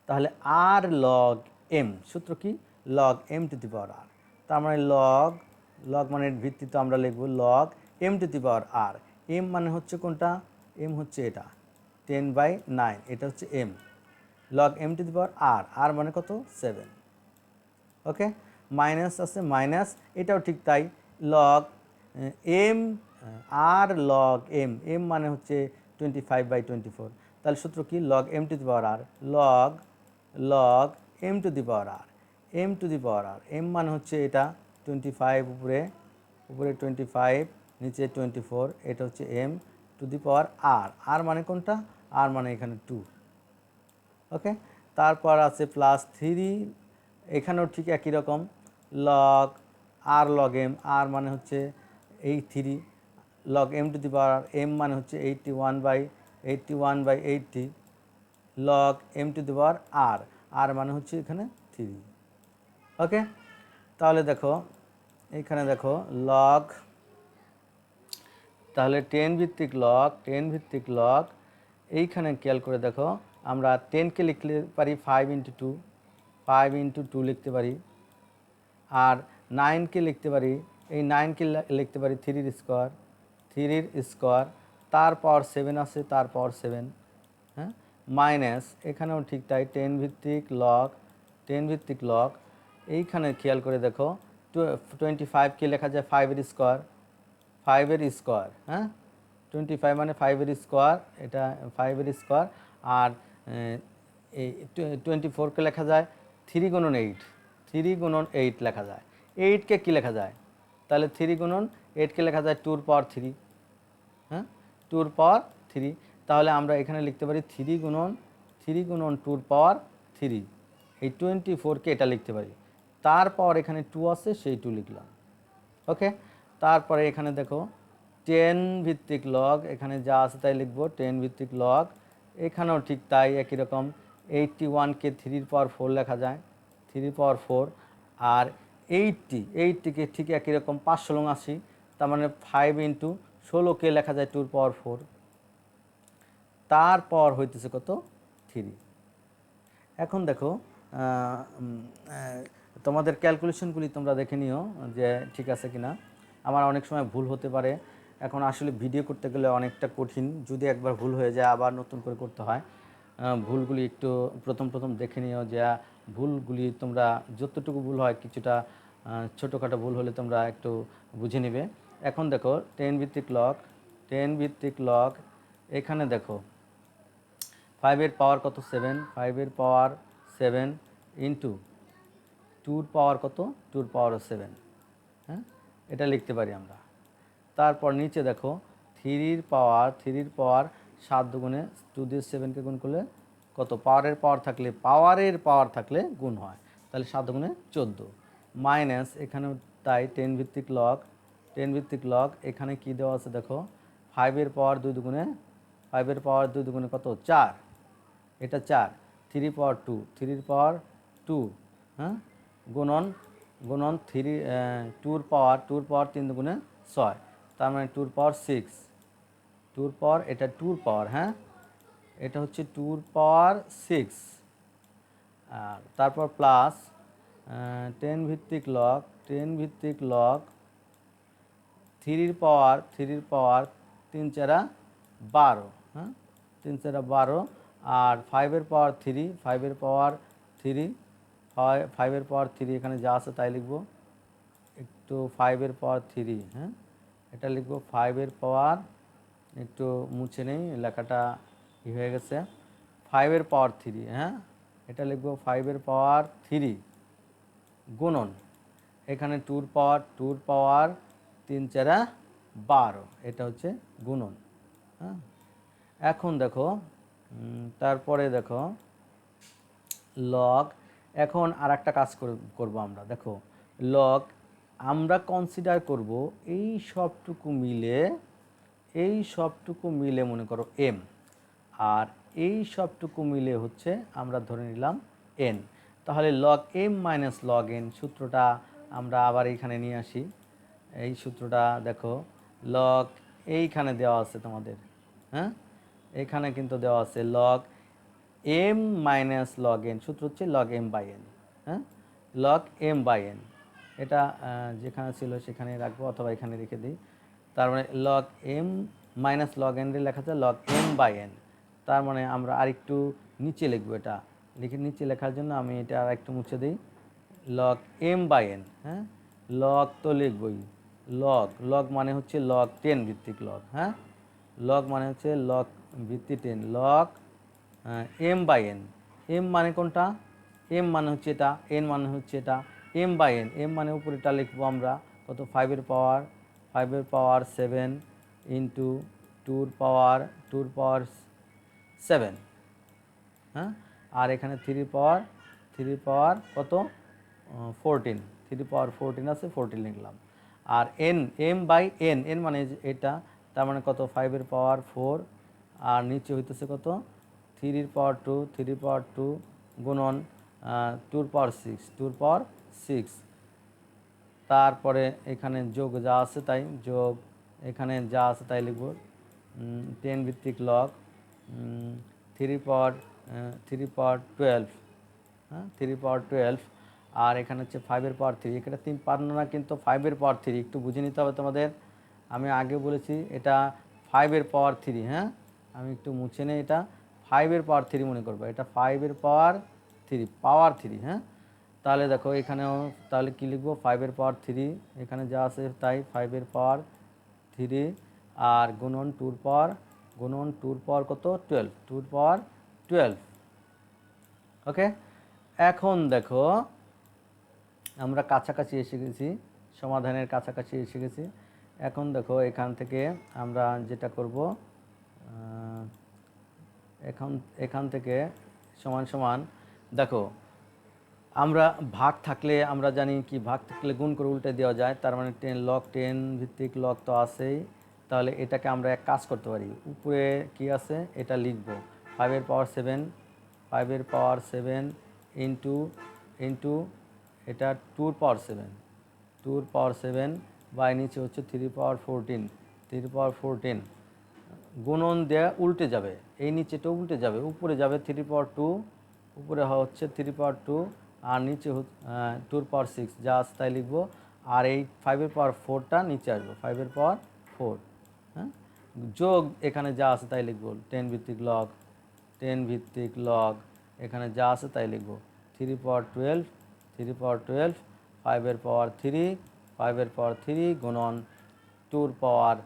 তাহলে আর লগ এম, সূত্র কি, log M to the power আর। তার মানে লগ মানে ভিত্তিতে আমরা লিখব log M to the power R. M মানে হচ্ছে কোনটা, এম হচ্ছে এটা 10/9, এটা হচ্ছে M. Log M to the power আর মানে কত 7। ওকে, মাইনাস আছে মাইনাস, এটাও ঠিক তাই, লগ এম আর লগ এম, এম মানে হচ্ছে 25/24। তাহলে সূত্র কি, log M to the power r, log M to the power R, m to the power R, M মানে হচ্ছে এটা 25, উপরে 25, নিচে 24, এটা হচ্ছে M to the power r. R মানে কোনটা, আর মানে এখানে 2। ওকে, তারপর আছে প্লাস 3, এখানেও ঠিক একই রকম, log r log m, r মানে হচ্ছে এই 3, log M to the power m মানে হচ্ছে 81/80, log M to the power r, r মানে হচ্ছে এখানে 3। ওকে, তাহলে দেখো এইখানে দেখো লগ, তাহলে 10 ভিত্তিক লগ এইখানে খেয়াল করে দেখো, আমরা 10কে লিখতে পারি 5 × 2 লিখতে পারি, আর 9কে লিখতে পারি, এই 9কে লিখতে পারি 3 স্কোয়ার, তার পাওয়ার 7 আছে, তার পাওয়ার 7। হ্যাঁ, মাইনাস এখানেও ঠিক তাই, 10 ভিত্তিক লগ এইখানে খেয়াল করে দেখো 25কে লেখা যায় 5-এর স্কোয়ার, হ্যাঁ 25 মানে 5-এর স্কোয়ার, এটা 5-এর স্কোয়ার। আর এই 24কে লেখা যায় 3 × 8 লেখা যায়। 8কে কী লেখা যায়, তাহলে 3 গুণন 8কে লেখা যায় 2 এর পাওয়ার 3, হ্যাঁ 2 এর পাওয়ার 3। তাহলে আমরা এখানে লিখতে পারি 3 গুণন 2 এর পাওয়ার 3, এই 24কে এটা লিখতে পারি। তারপর এখানে 2 আছে, সেই 2 লিখলাম। ওকে, তারপরে এখানে দেখো 10 ভিত্তিক লগ, এখানে যা আছে তাই লিখব 10 ভিত্তিক লগ। এখানেও ঠিক তাই, একই রকম 81কে 3 এর পাওয়ার 4 লেখা যায়, 3 এর পাওয়ার 4। আর 80কে ঠিক একই রকম 580, তার মানে 5 ইন্টু 16কে লেখা যায় 2 এর পাওয়ার 4। তারপর হইতেছে কত 3। এখন দেখো তোমাদের ক্যালকুলেশনগুলি তোমরা দেখে নিও যে ঠিক আছে কিনা। আমার অনেক সময় ভুল হতে পারে, এখন আসলে ভিডিও করতে গেলে অনেকটা কঠিন, যদি একবার ভুল হয়ে যায় আবার নতুন করে করতে হয়। ভুলগুলি একটু প্রথম দেখে নিও, যে ভুলগুলি তোমরা যতটুকু ভুল হয়, কিছুটা ছোটোখাটো ভুল হলে তোমরা একটু বুঝে নেবে। এখন দেখো 10 ভিত্তিক লগ, এখানে দেখো 5 এর পাওয়ার কত 7, 5 এর পাওয়ার 7 ইন্টু 2 এর পাওয়ার কত 2 এর পাওয়ার 7, হ্যাঁ এটা লিখতে পারি আমরা। তারপর নিচে দেখো 3 এর পাওয়ার 7 দুগুণে 2 দিয়ে 7কে গুণ করলে কত, পাওয়ারের পাওয়ার থাকলে গুণ হয়, তাহলে 7 দুগুণে 14, মাইনাস এখানেও তাই 10 ভিত্তিক লগ এখানে কি দেওয়া আছে দেখো 5 এর পাওয়ার 2 দুগুণে কত 4, এটা 4, 3 পাওয়ার 2, হ্যাঁ গুণন 3 2 এর পাওয়ার 3 দুগুণে 6, তার মানে 2 এর পাওয়ার 6, 2 এর পাওয়ার, এটা 2 এর পাওয়ার, হ্যাঁ এটা হচ্ছে 2 এর পাওয়ার 6। আর তারপর প্লাস 10 ভিত্তিক লগ 3 এর পাওয়ার 3 4 12, হ্যাঁ 3 4 12। আর 5 এর পাওয়ার 3, 5 এর পাওয়ার 3 এখানে যা আছে তাই লিখব, একটু 5 এর পাওয়ার 3, হ্যাঁ এটা লিখব 5 এর পাওয়ার, একটু মুছে নেই লেখাটা হয়ে গেছে, 5 এর পাওয়ার 3, হ্যাঁ এটা লিখব 5 এর পাওয়ার 3 গুণন এখানে 2 এর পাওয়ার 3 4 12, এটা হচ্ছে গুণন, হ্যাঁ। এখন দেখো তারপরে দেখো লগ, এখন আর একটা কাজ করব আমরা, দেখো লগ আমরা কনসিডার করব এই সবটুকু মিলে মনে করো m, আর এই সবটুকু মিলে হচ্ছে আমরা ধরে নিলাম n। তাহলে log m minus log n সূত্রটা আমরা আবার এইখানে নিয়ে আসি। এই সূত্রটা দেখো log এইখানে দেওয়া আছে তোমাদের, হ্যাঁ এখানে কিন্তু দেওয়া আছে log m minus log n, সূত্র হচ্ছে log m বাই n, হ্যাঁ log m বাই n, এটা যেখানে ছিল সেখানে রাখবো অথবা এখানে রেখে দিই। তার মানে log m minus log n লেখা যায় log m বাই n, তার মানে আমরা আরেকটু নিচে লিখবো, এটা নিচে লেখার জন্য আমি এটা আর একটু মুছে দিই, log m বাই n, হ্যাঁ log তো লিখবই, log মানে হচ্ছে log 10 ভিত্তিক log, হ্যাঁ log মানে হচ্ছে log ভিত্তি 10, log m by n, m মানে কোনটা, m মানে হচ্ছে এটা, n মানে হচ্ছে এটা, m বাই n, m মানে উপরেটা লিখবো আমরা কত 5 এর পাওয়ার 7 ইন্টু 2 এর পাওয়ার 7, হ্যাঁ আর এখানে 3 পাওয়ার কত 14, 3 পাওয়ার 14 আছে, 14 লিখলাম। আর m বাই n মানে এটা, তার মানে কত 5 এর পাওয়ার 4, আর নিচে হইতেছে কত 3 এর পাওয়ার 2 গুণন 2 এর পাওয়ার 6, তারপরে এখানে যোগ যা আছে তাই যোগ, এখানে যা আছে তাই লিখব 10 ভিত্তিক লগ 3 পাওয়ার 12, হ্যাঁ 3 পাওয়ার 12, আর এখানে হচ্ছে 5 এর পাওয়ার 3, এখানে 3 পারল না কিন্তু 5 এর পাওয়ার 3 একটু বুঝে নিতে হবে তোমাদের। আমি আগে বলেছি এটা 5 এর পাওয়ার 3, হ্যাঁ আমি একটু মুছে নেই, এটা 5 এর পাওয়ার 3 মনে করবো, এটা 5 এর পাওয়ার 3, হ্যাঁ তাহলে দেখো এখানেও তাহলে কী লিখবো 5 এর পাওয়ার 3, এখানে যা আছে তাই 5 এর পাওয়ার 3, আর গুণন 2 এর পাওয়ার কত 12, 2 এর পাওয়ার 12। ওকে, এখন দেখো আমরা কাছাকাছি এসে গেছি সমাধানের কাছাকাছি এসে গেছি। এখন দেখো এখান থেকে আমরা যেটা করব, এখান থেকে সমান সমান, দেখো আমরা ভাগ থাকলে আমরা জানি কি, ভাগ থাকলে গুণ করে উল্টে দেওয়া যায়, তার মানে 10 লগ 10 ভিত্তিক লগ তো আছেই। তাহলে এটাকে আমরা এক কাজ করতে পারি, উপরে কি আছে এটা লিখব, 5^7, 5^7 ইন্টু ইন্টু এটা 2^7, 2^7 বাই নিচে হচ্ছে 3^14, 3^14 গুণন দেয়া উল্টে যাবে, এই নিচেটা উল্টে যাবে, উপরে যাবে 3^2, উপরে হচ্ছে 3^2 আর নিচে 2^6 যা আছে তাই লিখবো। আর এই 5^4টা নিচে আসবো, 5^4, হ্যাঁ, যোগ এখানে যা আছে তাই লিখবো, 10 ভিত্তিক লগ, 10 ভিত্তিক লগ এখানে যা আছে তাই লিখবো, 3^12, 3^12, 5^3, 5^3 গুণন 2^,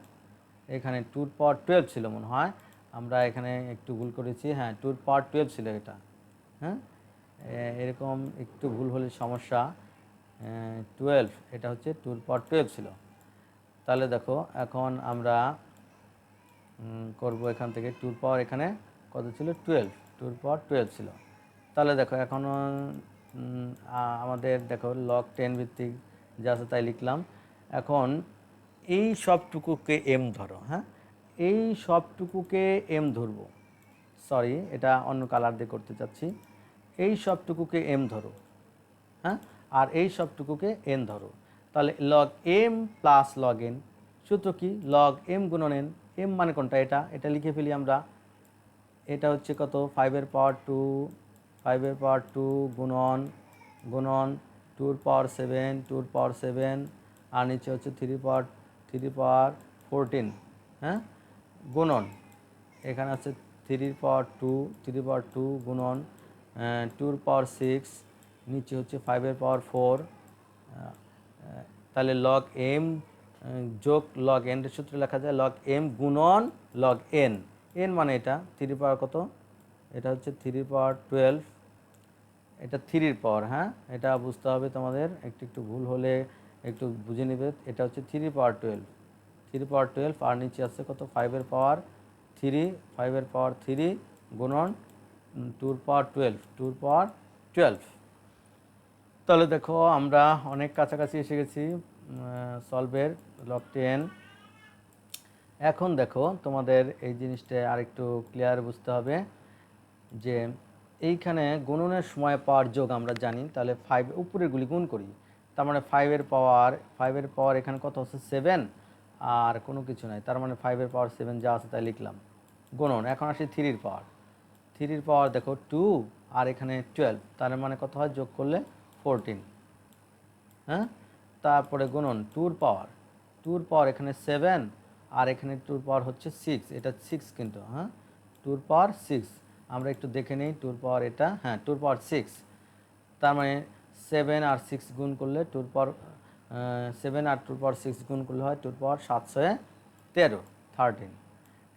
এখানে 2^12 ছিল মনে হয়, আমরা এখানে একটু ভুল করেছি, হ্যাঁ 2^12 ছিল এটা, হ্যাঁ এরকম একটু ভুল হলে সমস্যা, 12 এটা হচ্ছে 2^12 ছিল। তাহলে দেখো এখন আমরা করব এখান থেকে 2 এখানে কত ছিল, 12, 2^12 ছিল। তাহলে দেখো এখন আমাদের দেখো লগ 10 ভিত্তিক যা আছে তাই লিখলাম। এখন এই সবটুকুকে এম ধরো, হ্যাঁ এই সবটুকুকে এম ধরবো, সরি এটা অন্য কালার দিয়ে করতে চাচ্ছি, এই সবটুকুকে এম ধরো, হ্যাঁ আর এই সবটুকুকে এন ধরো। তাহলে log m plus log n, সূত্র কি, লগ এম গুণন এন, এম মানে কোনটা, এটা লিখে ফেলি আমরা, এটা হচ্ছে কত 5^2, 5^2 গুণন গুণন 2^7, 2^7 আর নিচে হচ্ছে 3^14, হ্যাঁ গুণন এখানে আছে 3^2, 3^2 গুণন 2^6 নিচে হচ্ছে 5^4, তাহলে লগ এম যোগ লগ এন এর সূত্রে লেখা যায় লগ এম গুণন লগ এন, এন মানে এটা 3 কত, এটা হচ্ছে 3^12, এটা 3 হ্যাঁ এটা বুঝতে হবে তোমাদের, একটু ভুল হলে একটু বুঝে নেবে, এটা হচ্ছে 3^12, 3^12 আর নিচে আছে কত 5^3, 5^3 গুণন 2^12, 2^12। তাহলে দেখো আমরা অনেক কাছাকাছি এসে গেছি সলভের লগ 10। এখন দেখো তোমাদের এই জিনিসটা আরেকটু ক্লিয়ার বুঝতে হবে যে এইখানে গুণনের সময় পাওয়ার যোগ আমরা জানি, তাহলে 5 উপরেরগুলি গুণ করি, তার মানে 5^5 এখানে কত হচ্ছে 7 আর কোনো কিছু নাই, তার মানে 5^7 যা আছে তাই লিখলাম গুণন। এখন আসি 3 দেখো 2 আর এখানে 12, তার মানে কত হয় যোগ করলে 14, হ্যাঁ তারপরে গুণন 2^, এখানে 7 আর এখানে 2 হচ্ছে 6, এটা 6 কিন্তু, হ্যাঁ 2^6 আমরা একটু দেখে নিই 2 এটা, হ্যাঁ 2^6, তার মানে 7 আর 6 গুণ করলে 7 আর 2^6 গুণ করলে হয় 2^7, 13।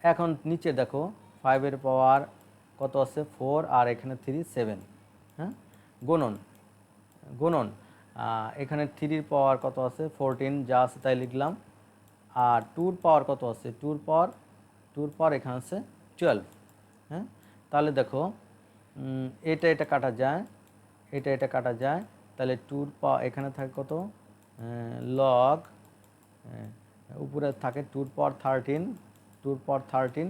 এখন নিচে দেখো 5^, কত আছে 4 আর এখানে 3, 7, হ্যাঁ গুণন গুণন এখানে 3 কত আছে 14 যা আছে তাই লিখলাম, আর 2 কত আছে 2 এখানে আছে 12, হ্যাঁ তাহলে দেখো এটা কাটা যায়, এটা কাটা যায়, তাহলে 2 এখানে থাকে কত লগ, উপরে থাকে 2^13, 2^13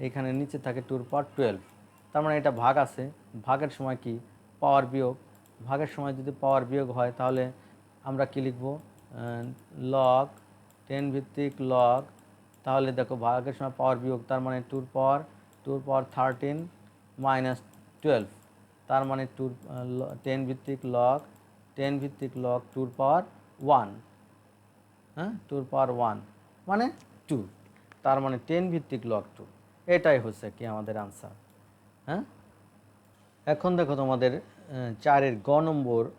এখানে নিচে থাকে 2^12, তার মানে এটা ভাগ আছে, ভাগের সময় কি পাওয়ার বিয়োগ, ভাগের সময় যদি পাওয়ার বিয়োগ হয় তাহলে আমরা কি লিখব লগ 10 ভিত্তিক লগ, তাহলে দেখো ভাগের সময় পাওয়ার বিয়োগ, তার মানে 2^13 মাইনাস 12, তার মানে 10 ভিত্তিক লগ 2^1, হ্যাঁ 2^1 মানে 2, তার মানে 10 ভিত্তিক লগ 2, এটাই হচ্ছে কি আমাদের আনসার। হ্যাঁ এখন দেখো তোমাদের 4-এর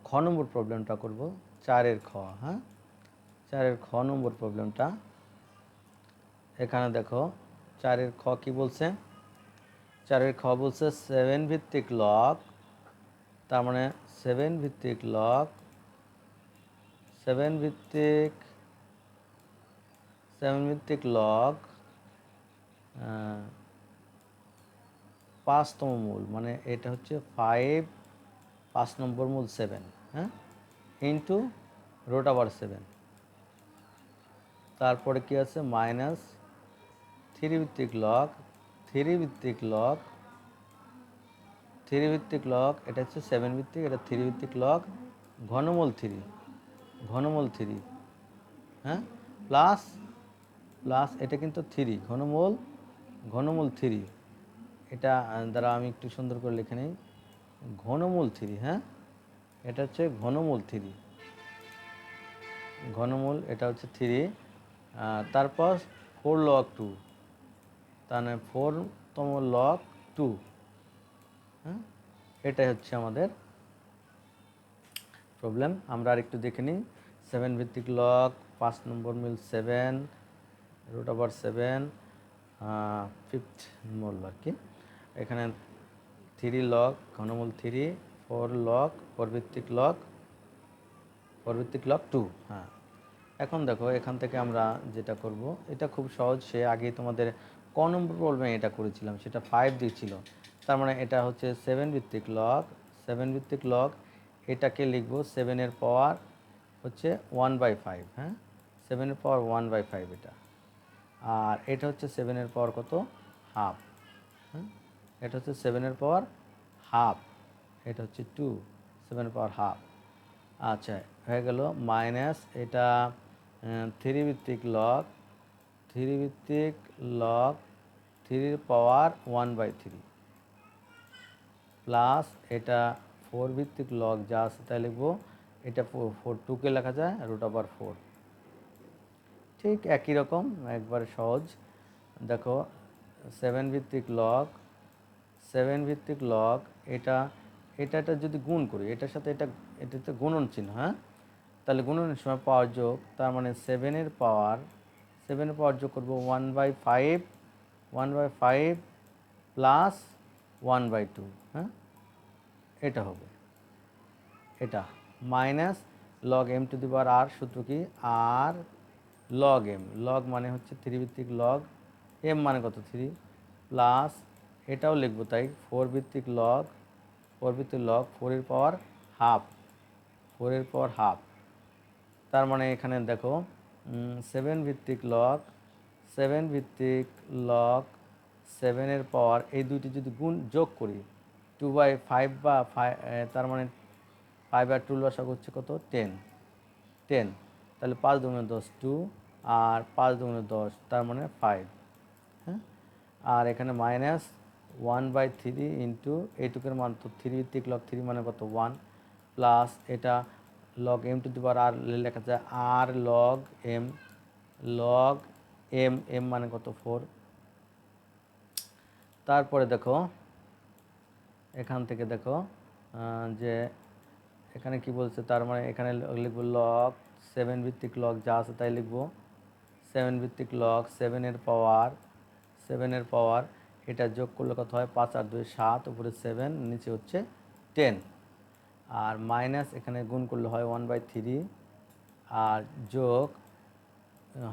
খ নম্বর প্রবলেমটা করব, 4-এর খ, হ্যাঁ 4-এর খ নম্বর প্রবলেমটা, এখানে দেখো 4-এর খ কি বলছে, 4-এর খ বলছে 7 ভিত্তিক লগ, তার মানে 7 ভিত্তিক লগ সেভেন ভিত্তিক লগ 5তম মূল, মানে এটা হচ্ছে 5 নম্বর মূল 7, হ্যাঁ, ইন্টু √7। তারপরে কি আছে মাইনাস 3 ভিত্তিক লগ 3 ভিত্তিক লগ, এটা হচ্ছে 7 ভিত্তিক, এটা 3 ভিত্তিক লগ ঘনমূল 3, হ্যাঁ, প্লাস এটা কিন্তু 3 ঘনমূল 3, এটা দ্বারা আমি একটু সুন্দর করে লিখে নিই, ঘনমূল 3, হ্যাঁ, এটা হচ্ছে ঘনমূল 3, ঘনমূল এটা হচ্ছে 3। তারপর 4 log 2, তাহলে 4তম log 2, হ্যাঁ, এটাই হচ্ছে আমাদের প্রবলেম। আমরা আর একটু দেখে নিই। 7 ভিত্তিক লগ 5 নম্বর মিল 7 √7, 5th মূল আর কি। এখানে 3 log ঘনমূল 3, 4 ভিত্তিক লগ 2, হ্যাঁ। এখন দেখো এখান থেকে আমরা যেটা করব, এটা খুব সহজ, সে আগে তোমাদের ক নম্বর প্রবলেমে এটা করেছিলাম, সেটা 5 দিয়েছিল। তার মানে এটা হচ্ছে 7 ভিত্তিক লগ, এটাকে লিখব 7 এর পাওয়ার হচ্ছে 1/5, হ্যাঁ, 7 এর পাওয়ার 1/5 এটা। আর এটা হচ্ছে 7 এর পাওয়ার কত, হাফ, হ্যাঁ, এটা হচ্ছে 7 এর পাওয়ার হাফ, এটা হচ্ছে 2, 7 এর পাওয়ার হাফ। আচ্ছা, হয়ে গেল মাইনাস এটা 3 ভিত্তিক লগ 3 এর পাওয়ার 1/3, প্লাস এটা 4 ভিত্তিক লগ যা আছে তাই লিখবো, এটা 2কে লেখা যায় √4। ঠিক একই রকম, একবার সহজ। দেখো 7 ভিত্তিক লগ এটা যদি গুণ করি, এটার সাথে এটাতে গুণন চিহ্ন, হ্যাঁ, তাহলে গুণনের সময় পাওয়ার যোগ, তার মানে 7 এর পাওয়ার যোগ করবো 1/5 প্লাস 1/2, হ্যাঁ, এটা হবে, এটা মাইনাস লগ m⁴ সূত্র কি, আর লগ m, লগ মানে হচ্ছে 3 ভিত্তিক লগ, m মানে কত 3, প্লাস এটাও লিখবো তাই 4 ভিত্তিক লগ 4 এর পাওয়ার হাফ, তার মানে এখানে দেখো 7 ভিত্তিক লগ 7 এর পাওয়ার, এই দুইটি যদি যোগ করি 2/5 বা 5, তার মানে 5 আর 2 লসাগু হচ্ছে কত 10, তাহলে 5 দুগুণে 10 2, আর 5 দুগুণে 10, তার মানে 5, হ্যাঁ। আর এখানে মাইনাস 1/3 ইন্টু এইটুকের মান তো 3 ভিত্তিক লগ 3 মানে কত 1, প্লাস এটা লগ m⁴ লেখা যায় আর লগ m মানে কত 4। তারপরে দেখো এখান থেকে দেখো যে এখানে কি বলছে, তার মানে এখানে লিখবো লগ 7 ভিত্তিক লগ যা আছে তাই লিখবো, 7 ভিত্তিক লগ 7 এর পাওয়ার এটা যোগ করলে কত হয়, 5 আর 2 7, উপরে 7, নিচে হচ্ছে 10, আর মাইনাস এখানে গুণ করলে হয় 1/3, আর যোগ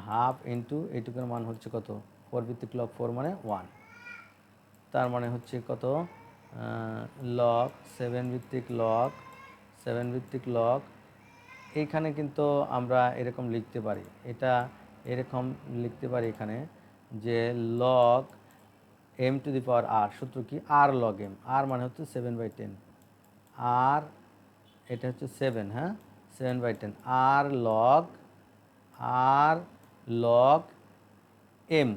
হাফ ইন্টু এইটুকুর মান হচ্ছে কত 4 ভিত্তিক লগ 4 মানে 1, তার মানে হচ্ছে কত লগ 7 ভিত্তিক লগ এইখানে কিন্তু আমরা এরকম লিখতে পারি, এরকম লিখতে পারি এখানে যে লগ m⁴ সূত্র কি, আর লগ m, আর মানে হচ্ছে 7/10, আর এটা হচ্ছে 7, হ্যাঁ, 7/10, আর লগ m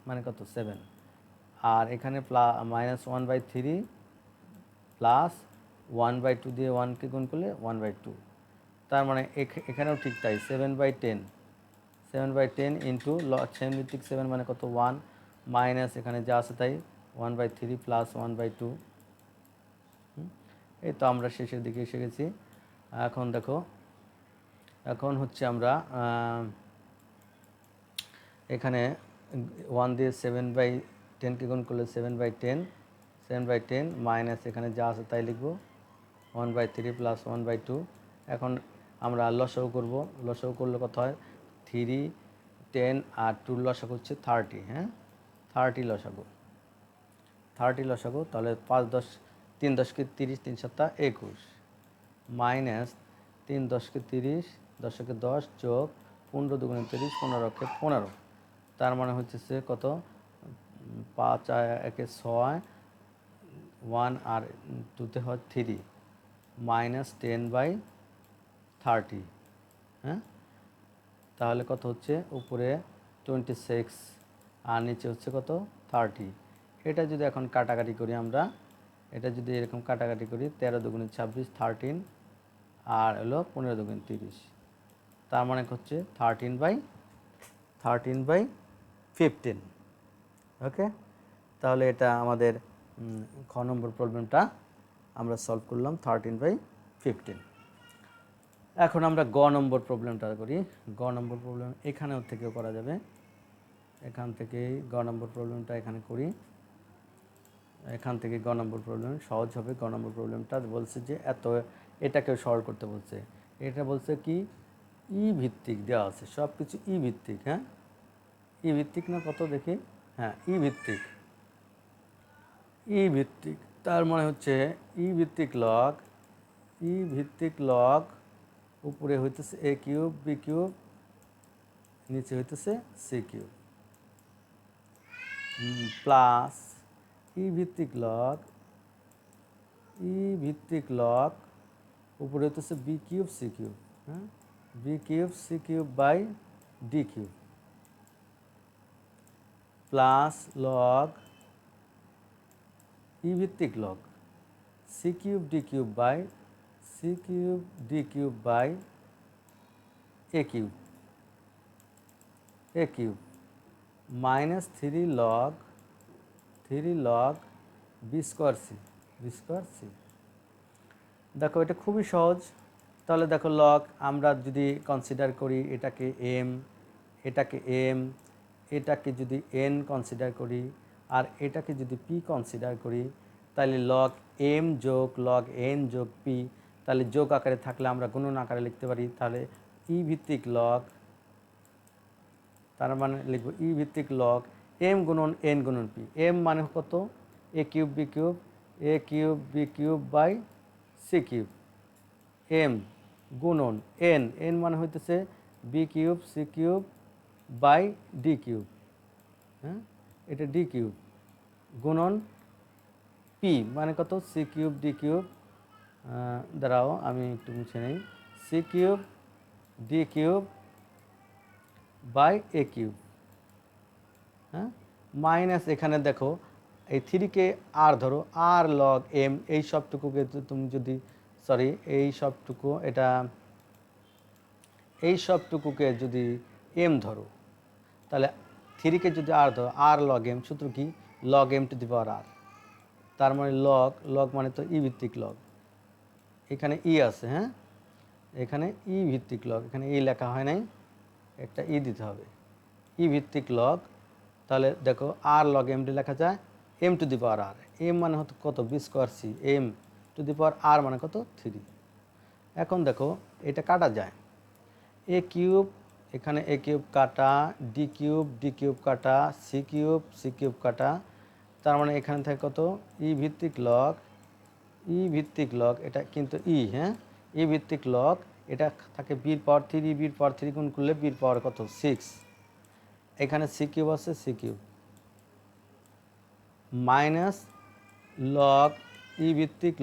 মানে কত 7, আর এখানে মাইনাস 1/3 প্লাস 1/2 দিয়ে 1কে গুণ করলে 1/2, তার মানে এখানেও ঠিক তাই 7/10 ইন্টু 7 ভিত্তিক 7 মানে কত 1, মাইনাস এখানে যা আছে তাই 1/3 প্লাস 1/2। এই তো আমরা শেষের দিকে এসে গেছি। এখন দেখো, এখন হচ্ছে আমরা এখানে 1 দিয়ে 7/10কে গুণ করলে 7/10 মাইনাস এখানে যা আছে তাই লিখব 1/3 প্লাস 1/2। এখন আমরা লসাগু করব। লসাগু করলে কত হয়? 3, 10 আর 2 লসাগু হচ্ছে 30। হ্যাঁ, 30 লসাগু, 30 লসাগু। তাহলে 5 10 3 10 কে 30, 3 7 21 মাইনাস 3 10 কে 30, 10 কে 10 যোগ 15 2 30, 15 কে 15। তার মানে হচ্ছে কত? 5 একে 6, 1 আর 2তে হয় 3 মাইনাস 10/30। হ্যাঁ, তাহলে কত হচ্ছে? উপরে 26 আর নিচে হচ্ছে কত? 30। এটা যদি এখন কাটাকাটি করি আমরা, এটা যদি এরকম কাটাকাটি করি, 13 2 26, 13 আর হলো 15 2 30। তার মানে হচ্ছে 13/15। ওকে, তাহলে এটা আমাদের খ নম্বর প্রবলেমটা আমরা সলভ করলাম 13/15। এখন আমরা গ নম্বর প্রবলেমটা করি। গ নম্বর প্রবলেম এখানেও থেকেও করা যাবে। এখান থেকেই গ নম্বর প্রবলেমটা এখানে করি। এখান থেকে গ নম্বর প্রবলেম সহজ হবে। গ নম্বর প্রবলেমটা বলছে যে এটাকেও সলভ করতে বলছে। এটা বলছে কি ই ভিত্তিক দেওয়া আছে, সব কিছু ই ভিত্তিক। হ্যাঁ, ই ভিত্তিক না কত দেখি? হ্যাঁ, ই ভিত্তিক। ই ভিত্তিক তার মানে হচ্ছে ই ভিত্তিক লগ উপরে হইতেছে a কিউব b কিউব, নিচে হইতেছে c কিউব প্লাস ই ভিত্তিক লগ উপরে হইতেছে b কিউব c কিউব। হ্যাঁ, b cube c cube by d cube plus log E ভিত্তিক log c cube d cube by c cube d cube by a cube minus 3 log B square C. দেখো এটা খুবই সহজ। তাহলে দেখো log আমরা যদি কনসিডার করি এটাকে এটাকে যদি এন কনসিডার করি আর এটাকে যদি পি কনসিডার করি, তাহলে লগ এম যোগ লগ এন যোগ পি, তাহলে যোগ আকারে থাকলে আমরা গুণন আকারে লিখতে পারি। তাহলে ই ভিত্তিক লগ, তার মানে লিখব ই ভিত্তিক লগ এম গুণন এন গুণন পি। এম মানে কত? A cube B cube by C cube. M গুণন এন মানে হইতেছে B cube C cube by D cube. হ্যাঁ, এটা ডি কিউব গুণন পি মানে কত? C cube D cube. দাঁড়াও আমি একটু মুছে নেই। C cube D cube by A cube. হ্যাঁ, মাইনাস এখানে দেখো এই 3কে আর ধরো, আর লগ এম এই সবটুকুকে তুমি যদি এই সবটুকুকে যদি এম ধরো, তাহলে 3কে যদি আর ধরো, আর লগ এম সূত্র কি? Log M to the power আর। তার মানে লগ মানে তো ই ভিত্তিক লগ, এখানে ই আছে। হ্যাঁ, এখানে ই ভিত্তিক লগ, এখানে ই লেখা হয় নাই, একটা ই দিতে হবে। ই ভিত্তিক লগ, তাহলে দেখো আর লগ এম ডি লেখা যায় M to the power R. M মানে হতো কত? B square C. M to the power আর মানে কত? 3। এখন দেখো এটা কাটা যায়। এ কিউব, এখানে এ কিউব কাটা, ডি কিউব কাটা, সি কিউব কাটা। তার মানে এখানে থাকে কত? ই ভিত্তিক লগ এটা কিন্তু ই। হ্যাঁ, ই ভিত্তিক লগ এটা থাকে বির পাওয়ার 3, বির পাওয়ার 3 গুণ করলে বির পাওয়ার কত? 6। এখানে সি কিউব আছে, C cube minus log E ভিত্তিক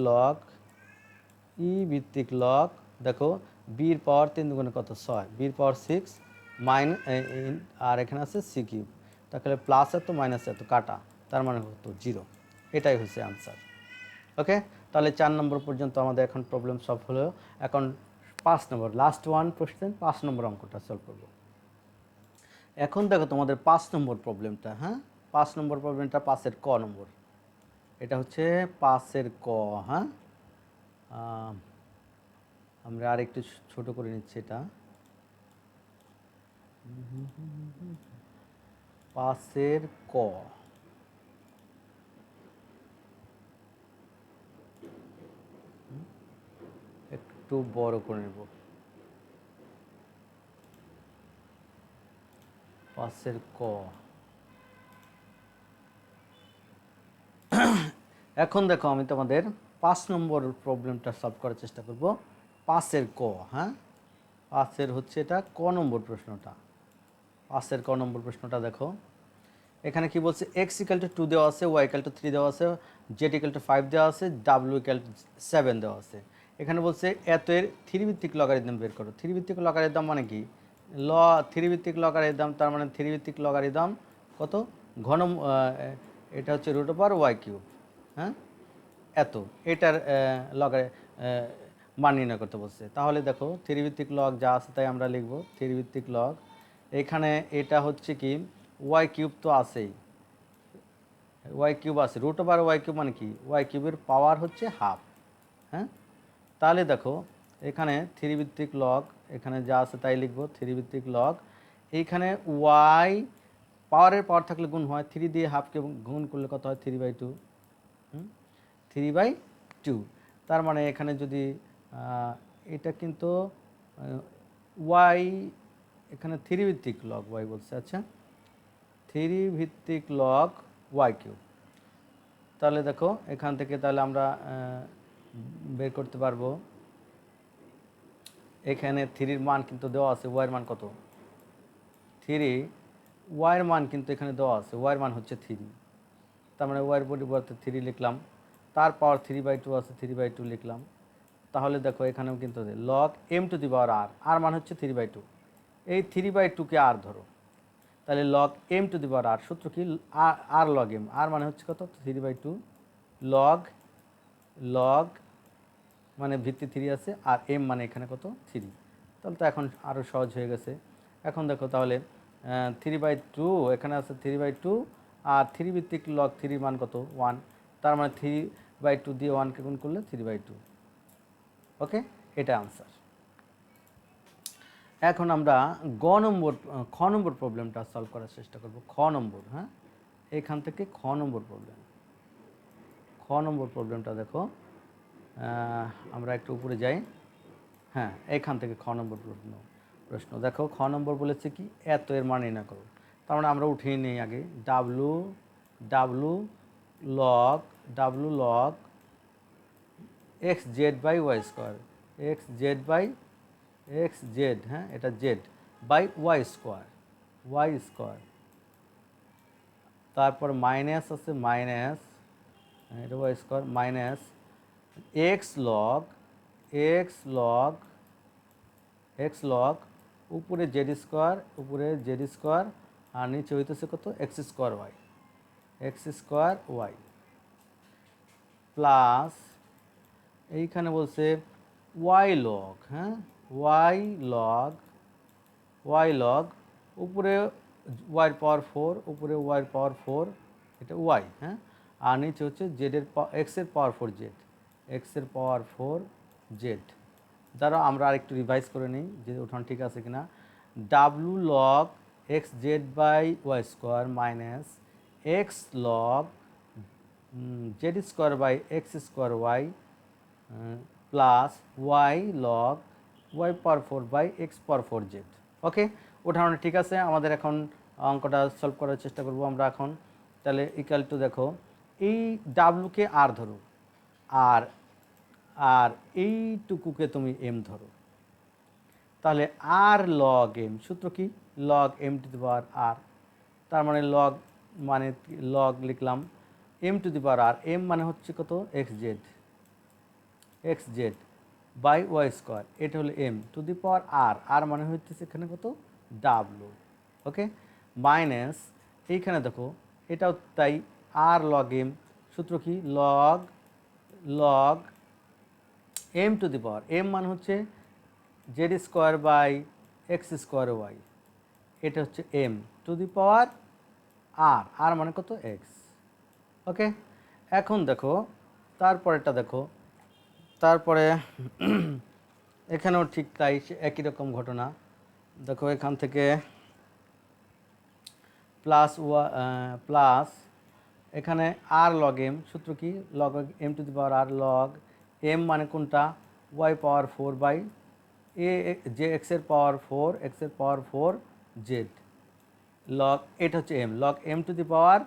লগ দেখো বির পাওয়ার 3 দুগুণে কত? 6, বির পাওয়ার 6 আর এখানে আছে সি কিউব। তাহলে প্লাস এত মাইনাস এত কাটা, তার মানে কত? 0। এটাই হচ্ছে আনসার। ওকে, তাহলে 4 নম্বর পর্যন্ত আমাদের এখন প্রবলেম সলভ হলো। এখন 5 নম্বর লাস্ট ওয়ান কোশ্চেন, 5 নম্বর অঙ্কটা সলভ করব। এখন দেখো তোমাদের 5 নম্বর প্রবলেমটা। হ্যাঁ, 5 নম্বর প্রবলেমটা 5-এর ক নম্বর। এটা হচ্ছে 5-এর ক। হ্যাঁ, আমরা আর একটু ছোট করে নিচ্ছি এটা। 5-এর ক একটু বড় করে নেব। 5 ক। এখন দেখো আমি তোমাদের 5 নম্বর প্রবলেমটা সলভ করার চেষ্টা করব। 5 ক, হ্যাঁ 5 হচ্ছে এটা ক নম্বর প্রশ্নটা। 5 ক নম্বর প্রশ্নটা দেখো, এখানে কি বলছে, x ইকাল টু 2 দেওয়া আছে, y ইকাল টু 3 দেওয়া আছে, z ইকাল টু 5 দেওয়া আছে, w ইকাল টু 7 দেওয়া আছে। এখানে বলছে এত এর 3 ভিত্তিক লগারিদম বের করো। 3 ভিত্তিক লগারিদম মানে কি, 3 ভিত্তিক লগারিদম তার মানে 3 ভিত্তিক লগারিদম কত, ঘন এটা হচ্ছে রুট ওভার ওয়াই কিউব, হ্যাঁ এত, এটার লগার মান নির্ণয় করতে বলছে। তাহলে দেখো 3 ভিত্তিক লগ যা আছে তাই আমরা লিখব 3 ভিত্তিক লগ। এখানে এটা হচ্ছে কি ওয়াই কিউব তো আছেই, ওয়াই কিউব আছে, রুট ওভার ওয়াই কিউব মানে কি, ওয়াই কিউবের পাওয়ার হচ্ছে হাফ, হ্যাঁ তাহলে দেখো এখানে 3 ভিত্তিক লগ, এখানে যা আছে তাই লিখব 3 ভিত্তিক লগ। এইখানে ওয়াই পাওয়ারের পাওয়ার থাকলে গুণ হয়, 3 দিয়ে হাফকে গুণ করলে কত হয় 3/2, 3/2। তার মানে এখানে যদি এটা কিন্তু ওয়াই, এখানে 3 ভিত্তিক লগ ওয়াই বলছে, আচ্ছা 3 ভিত্তিক লগ ওয়াই কিউব। তাহলে দেখো এখান থেকে তাহলে আমরা বের করতে পারবো, এখানে 3-র মান কিন্তু দেওয়া আছে, ওয়াইয়ের মান কত 3, ওয়াইয়ের মান কিন্তু এখানে দেওয়া আছে, ওয়াইয়ের মান হচ্ছে 3, তার মানে ওয়াইয়ের পরিবর্তে 3 লিখলাম, তার পাওয়ার 3/2 আছে 3/2 লিখলাম। তাহলে দেখো এখানেও কিন্তু log M to the power r, আর মান হচ্ছে 3/2, এই 3/2কে আর ধরো, তাহলে log M to the power r, সূত্র কি আর লগ এম, আর মানে হচ্ছে কত 3/2, লগ লগ মানে ভিত্তি 3 আছে আর এম মানে এখানে কত 3, তাহলে তো এখন আরও সহজ হয়ে গেছে। এখন দেখো তাহলে 3/2 এখানে আছে 3/2, আর 3 ভিত্তিক লগ 3 মান কত 1, তার মানে 3/2 দিয়ে 1কে গুণ করলে 3/2। ওকে, এটা আনসার। এখন আমরা খ নম্বর প্রবলেমটা সলভ করার চেষ্টা করব। খ নম্বর, হ্যাঁ এখান থেকে খ নম্বর প্রবলেমটা দেখো, আমরা একটু উপরে যাই, হ্যাঁ এখান থেকে খ নম্বর প্রশ্ন দেখো। খ নম্বর বলেছে কি এত এর মান নির্ণয় করো। তার মানে আমরা উঠিয়ে নিই আগে ডাব্লু log x z by y square, x z, হ্যাঁ এটা জেড বাই ওয়াই স্কোয়ার, তারপর মাইনাস আছে মাইনাস, এটা y square minus x log উপরে জেড স্কোয়ার আর নিচে হইতেছে কত এক্স স্কোয়ার ওয়াই প্লাস এইখানে বলছে ওয়াই লগ, হ্যাঁ ওয়াই লগ উপরে ওয়াইয়ের পাওয়ার 4, উপরে ওয়াইয়ের পাওয়ার 4, এটা ওয়াই, হ্যাঁ আর নিচে হচ্ছে জেডের এক্সের পাওয়ার 4 জেড। দ্বারা আমরা আরেকটু রিভাইজ করে নিই যে ওঠান ঠিক আছে কিনা। W log x z by y square minus x log z square by x square y plus y log y power 4 by x power 4 z. Okay, ওঠানো ঠিক আছে। আমাদের এখন অঙ্কটা সলভ করার চেষ্টা করব আমরা এখন। তাহলে ইকুয়াল টু দেখো এই ডাব্লুকে আর ধরো, আর এইটুকুকে তুমি এম ধরো, তাহলে আর লগ এম, সূত্র কি log M to the power আর, তার মানে লগ লিখলাম m to the power R, M মানে হচ্ছে কত x z by y square, এটা হলো M to the power r, r মানে হচ্ছে এখানে কত ডাব্লু। ওকে, মাইনাস এইখানে দেখো এটাও তাই আর লগ এম, সূত্র কি log M to the power, m মানে হচ্ছে z square by x square y, এটা হচ্ছে M to the power r, r মানে কত এক্স। ওকে, এখন দেখো তারপরেটা দেখো, তারপরে এখানেও ঠিক তাই একই রকম ঘটনা। দেখো এখান থেকে প্লাস এখানে আর লগ এম, সূত্র কি log M to the power r, log m মানে কোনটা ওয়াই পাওয়ার 4 বাই এ যে এক্সের পাওয়ার 4 জেড, লগ, এটা হচ্ছে M, log M to the power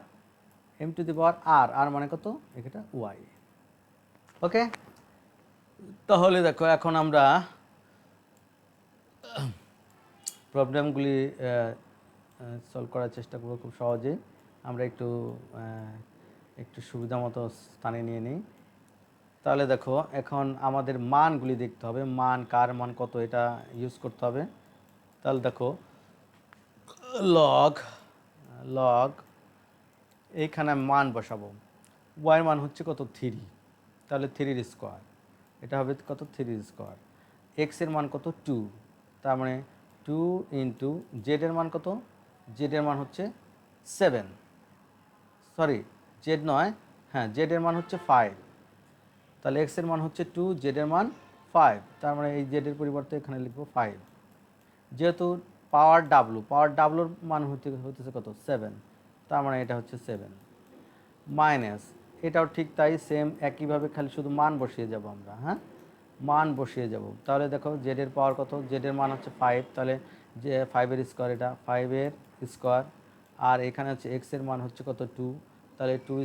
আর মানে কত, এটা ওয়াই। ওকে, তাহলে দেখো এখন আমরা প্রবলেমগুলি সলভ করার চেষ্টা করব খুব সহজেই। আমরা একটু সুবিধা মতো স্থানে নিয়ে নিই। তাহলে দেখো এখন আমাদের মানগুলি দেখতে হবে, মান কার মান কত এটা ইউজ করতে হবে। তাহলে দেখো লগ লগ এইখানে মান বসাবো, ওয়াইয়ের মান হচ্ছে কত 3, তাহলে 3 এটা হবে কত 3 এক্সের মান কত 2, তার মানে 2 ইন্টু জেডের মান কত, জেডের মান হচ্ছে 7, সরি জেড নয়, হ্যাঁ জেডের মান হচ্ছে 5, তাহলে এক্সের মান হচ্ছে 2, জেডের মান 5, তার মানে এই জেডের পরিবর্তে এখানে লিখবো 5। যেহেতু পাওয়ার ডাব্লুর মান হতেছে কত 7, তার মানে এটা হচ্ছে 7 মাইনাস, এটাও ঠিক তাই সেম একইভাবে, খালি শুধু মান বসিয়ে যাব আমরা, হ্যাঁ মান বসিয়ে যাব। তাহলে দেখো জেডের পাওয়ার কত, জেডের মান হচ্ছে 5, তাহলে যে 5-এর স্কোয়ার, এটা 5-এর স্কোয়ার, আর এখানে হচ্ছে এক্সের মান হচ্ছে কত 2, তাহলে 2-র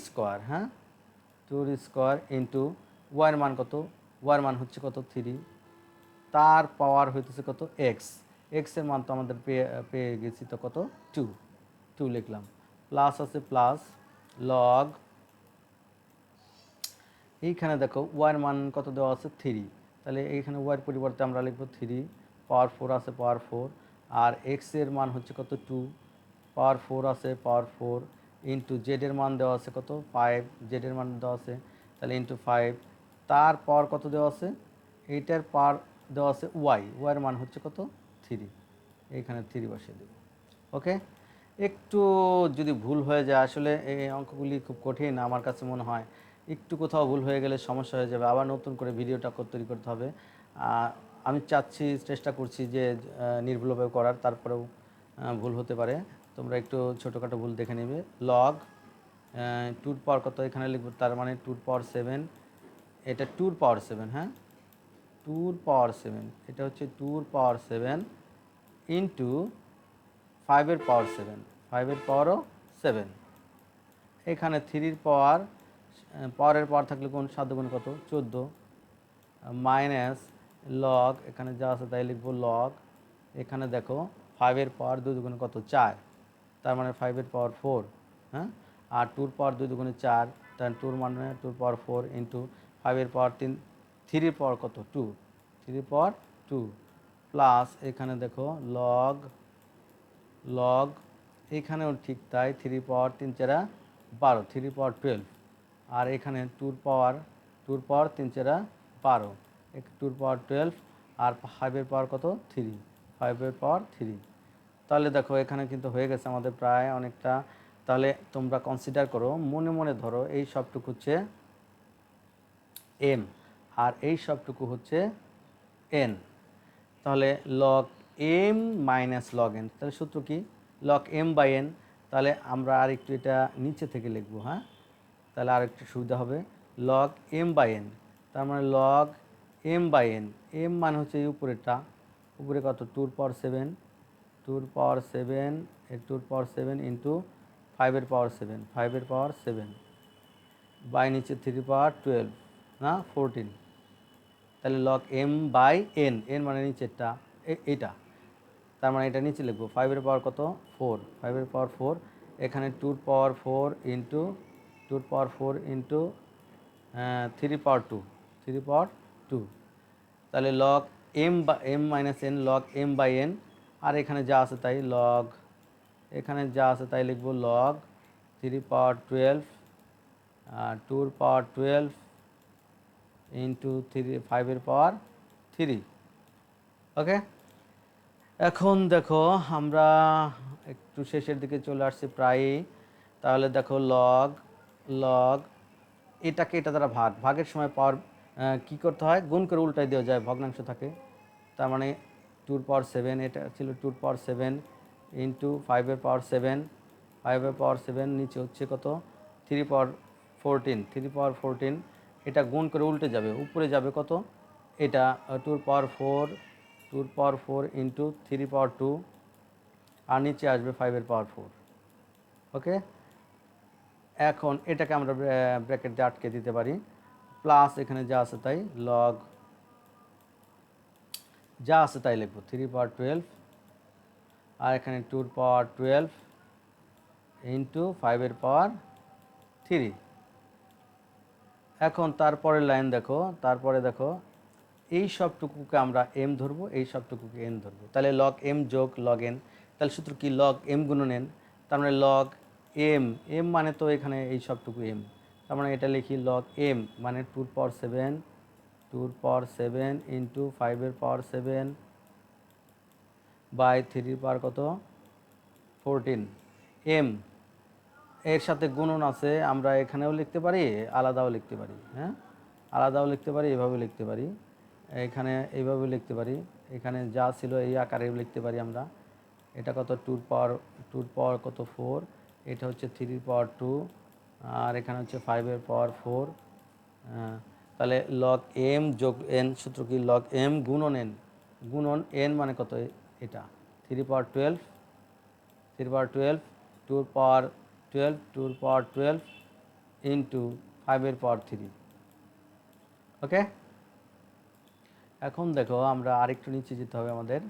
স্কোয়ার, হ্যাঁ 2-র স্কোয়ার ইন্টু ওয়াইয়ের মান কত, ওয়াইয়ের মান হচ্ছে কত 3, তার পাওয়ার হইতেছে কত এক্সের মান তো আমাদের পেয়ে গেছি তো কত 2 লিখলাম, প্লাস আছে প্লাস লগ, এইখানে দেখো ওয়াইয়ের মান কত দেওয়া আছে 3, তাহলে এইখানে ওয়াইয়ের পরিবর্তে আমরা লিখব 3, পাওয়ার 4 আছে পাওয়ার 4, আর এক্সের মান হচ্ছে কত 2, পাওয়ার 4 আছে পাওয়ার 4, ইন্টু জেডের মান দেওয়া আছে কত 5, জেডের মান দেওয়া আছে, তাহলে ইন্টু 5, তার পাওয়ার কত দেওয়া আছে, এইটার পাওয়ার দেওয়া আছে ওয়াইয়ের মান হচ্ছে কত 3, এইখানে 3 বসিয়ে দেব। ওকে, একটু যদি ভুল হয়ে যায়, আসলে এই অঙ্কগুলি খুব কঠিন আমার কাছে মনে হয়, একটু কোথাও ভুল হয়ে গেলে সমস্যা হয়ে যাবে, আবার নতুন করে ভিডিওটা তৈরি করতে হবে। আমি চেষ্টা করছি যে নির্ভুলভাবে করার, তারপরেও ভুল হতে পারে, তোমরা একটু ছোটোখাটো ভুল দেখে নেবে। লগ 2-র পাওয়ার কত এখানে লিখব, তার মানে 2-র পাওয়ার 7, এটা 2-র পাওয়ার 7, হ্যাঁ 2-র পাওয়ার 7, এটা হচ্ছে 2-র পাওয়ার 7 ইন্টু 5-এর পাওয়ার 7, 5-এর পাওয়ারও 7, এখানে 3-র পাওয়ারের পাওয়ার থাকলে কোন 7 গুণ কত 14, মাইনাস লগ, এখানে যা আছে তাই লিখবো লগ, এখানে দেখো 5-এর পাওয়ার 2 দুগুণে কত 4, তার মানে 5-এর পাওয়ার 4, হ্যাঁ আর 2-র পাওয়ার 2 দুগুণে 4, তার 2-র মানে 2-র পাওয়ার 4 ইন্টু 5-এর পাওয়ার 3, 3-র পাওয়ার কত 2, 3-র পাওয়ার 2, প্লাস এখানে দেখো লগ এখানেও ঠিক তাই, 3 পাওয়ার 3 4 12, 3 পাওয়ার 12, আর এখানে 2-র পাওয়ার 3 4 12, 2-র পাওয়ার 12, আর 5-এর পাওয়ার কত 3, 5-এর পাওয়ার 3, তাহলে দেখো এখানে কিন্তু হয়ে গেছে আমাদের প্রায় অনেকটা। তাহলে তোমরা কনসিডার করো, মনে মনে ধরো এই সবটুকু হচ্ছে এম, আর এই সবটুকু হচ্ছে এন, তাহলে log m minus log n, তাহলে সূত্র কি লগ এম বাই এন, তাহলে আমরা আর একটু এটা নিচে থেকে লিখব, হ্যাঁ তাহলে আর একটু সুবিধা হবে, লগ এম বাই এন, তার মানে log m by n, m মানে হচ্ছে এই উপরেরটা, উপরে কত 2-র পাওয়ার 7, 2-র পাওয়ার 7, 2-র পাওয়ার 7 ইন্টু 5-এর পাওয়ার 7, 5-এর পাওয়ার 7 বাই নিচে 3 পাওয়ার 12 না 14, তাহলে log m by n, n মানে নিচেরটা এটা, তার মানে এটা নিচে লিখবো 5-এর পাওয়ার কত 4, 5-এর পাওয়ার 4, এখানে 2-র পাওয়ার 4 ইন্টু 2-র পাওয়ার 4 ইন্টু 3 পাওয়ার 2, 3 পাওয়ার 2, তাহলে log m minus n, log m by n, আর এখানে যা আছে তাই লগ, এখানে যা আছে তাই লিখবো লগ 3 পাওয়ার 12, 2-র পাওয়ার 12 ইন্টু 5-এর পাওয়ার 3। ওকে, এখন দেখো আমরা একটু শেষের দিকে চলে আসছি প্রায়ই, তাহলে দেখো লগ এটাকে এটা দ্বারা ভাগের সময় পাওয়ার কী করতে হয়, গুণ করে উল্টাই দেওয়া যায়, ভগ্নাংশ থাকে, তার মানে 2-র পাওয়ার 7, এটা ছিল 2-র পাওয়ার 7 ইন্টু 5-এর পাওয়ার 7, 5-এর পাওয়ার 7 নিচে হচ্ছে কত 3 পাওয়ার 14, 3 পাওয়ার 14, এটা গুণ করে উল্টে যাবে, উপরে যাবে কত এটা 2-র পাওয়ার 4 2 পাওয়ার 4 ইন্টু 3 পাওয়ার 2 আর নিচে আসবে 5 পাওয়ার 4। ওকে, এখন এটাকে আমরা ব্র্যাকেট দিয়ে আটকে দিতে পারি, প্লাস এখানে যা আছে তাই লগ যা আছে তাই লিখবো 3 পাওয়ার 12 আর এখানে 2 পাওয়ার 12 ইন্টু 5 পাওয়ার 3। এখন তারপরে লাইন দেখো, তারপরে দেখো এই সবটুকুকে আমরা এম ধরবো, এই সবটুকুকে এন ধরবো, তাহলে লগ এম যোগ লগ এন, তাহলে সূত্র কি লগ এম গুণন এন, তার মানে লগ এম, এম মানে তো এখানে এই সবটুকু এম, তার মানে এটা লিখি লগ এম মানে 2 পাওয়ার 7 2 পাওয়ার 7 ইন্টু 5 পাওয়ার 7 বাই 3 পাওয়ার কত 14। এম এর সাথে গুণন আছে, আমরা এখানেও লিখতে পারি আলাদাও লিখতে পারি, হ্যাঁ আলাদাও লিখতে পারি, এভাবে লিখতে পারি, এখানে এইভাবে লিখতে পারি, এখানে যা ছিল এই আকারে লিখতে পারি আমরা। এটা কত 2 পাওয়ার কত 4, এটা হচ্ছে 3 পাওয়ার 2 আর এখানে হচ্ছে 5 পাওয়ার 4। তাহলে লগ এম যোগ এন সূত্র কি লগ এম গুণন এন, গুণন এন মানে কত এটা 3 পাওয়ার 12 3 পাওয়ার 12 2 পাওয়ার 12 2 পাওয়ার 12 ইন্টু 5 পাওয়ার 3। ওকে, এখন দেখো আমরা আরেকটু নিচে যেতে হবে আমাদের,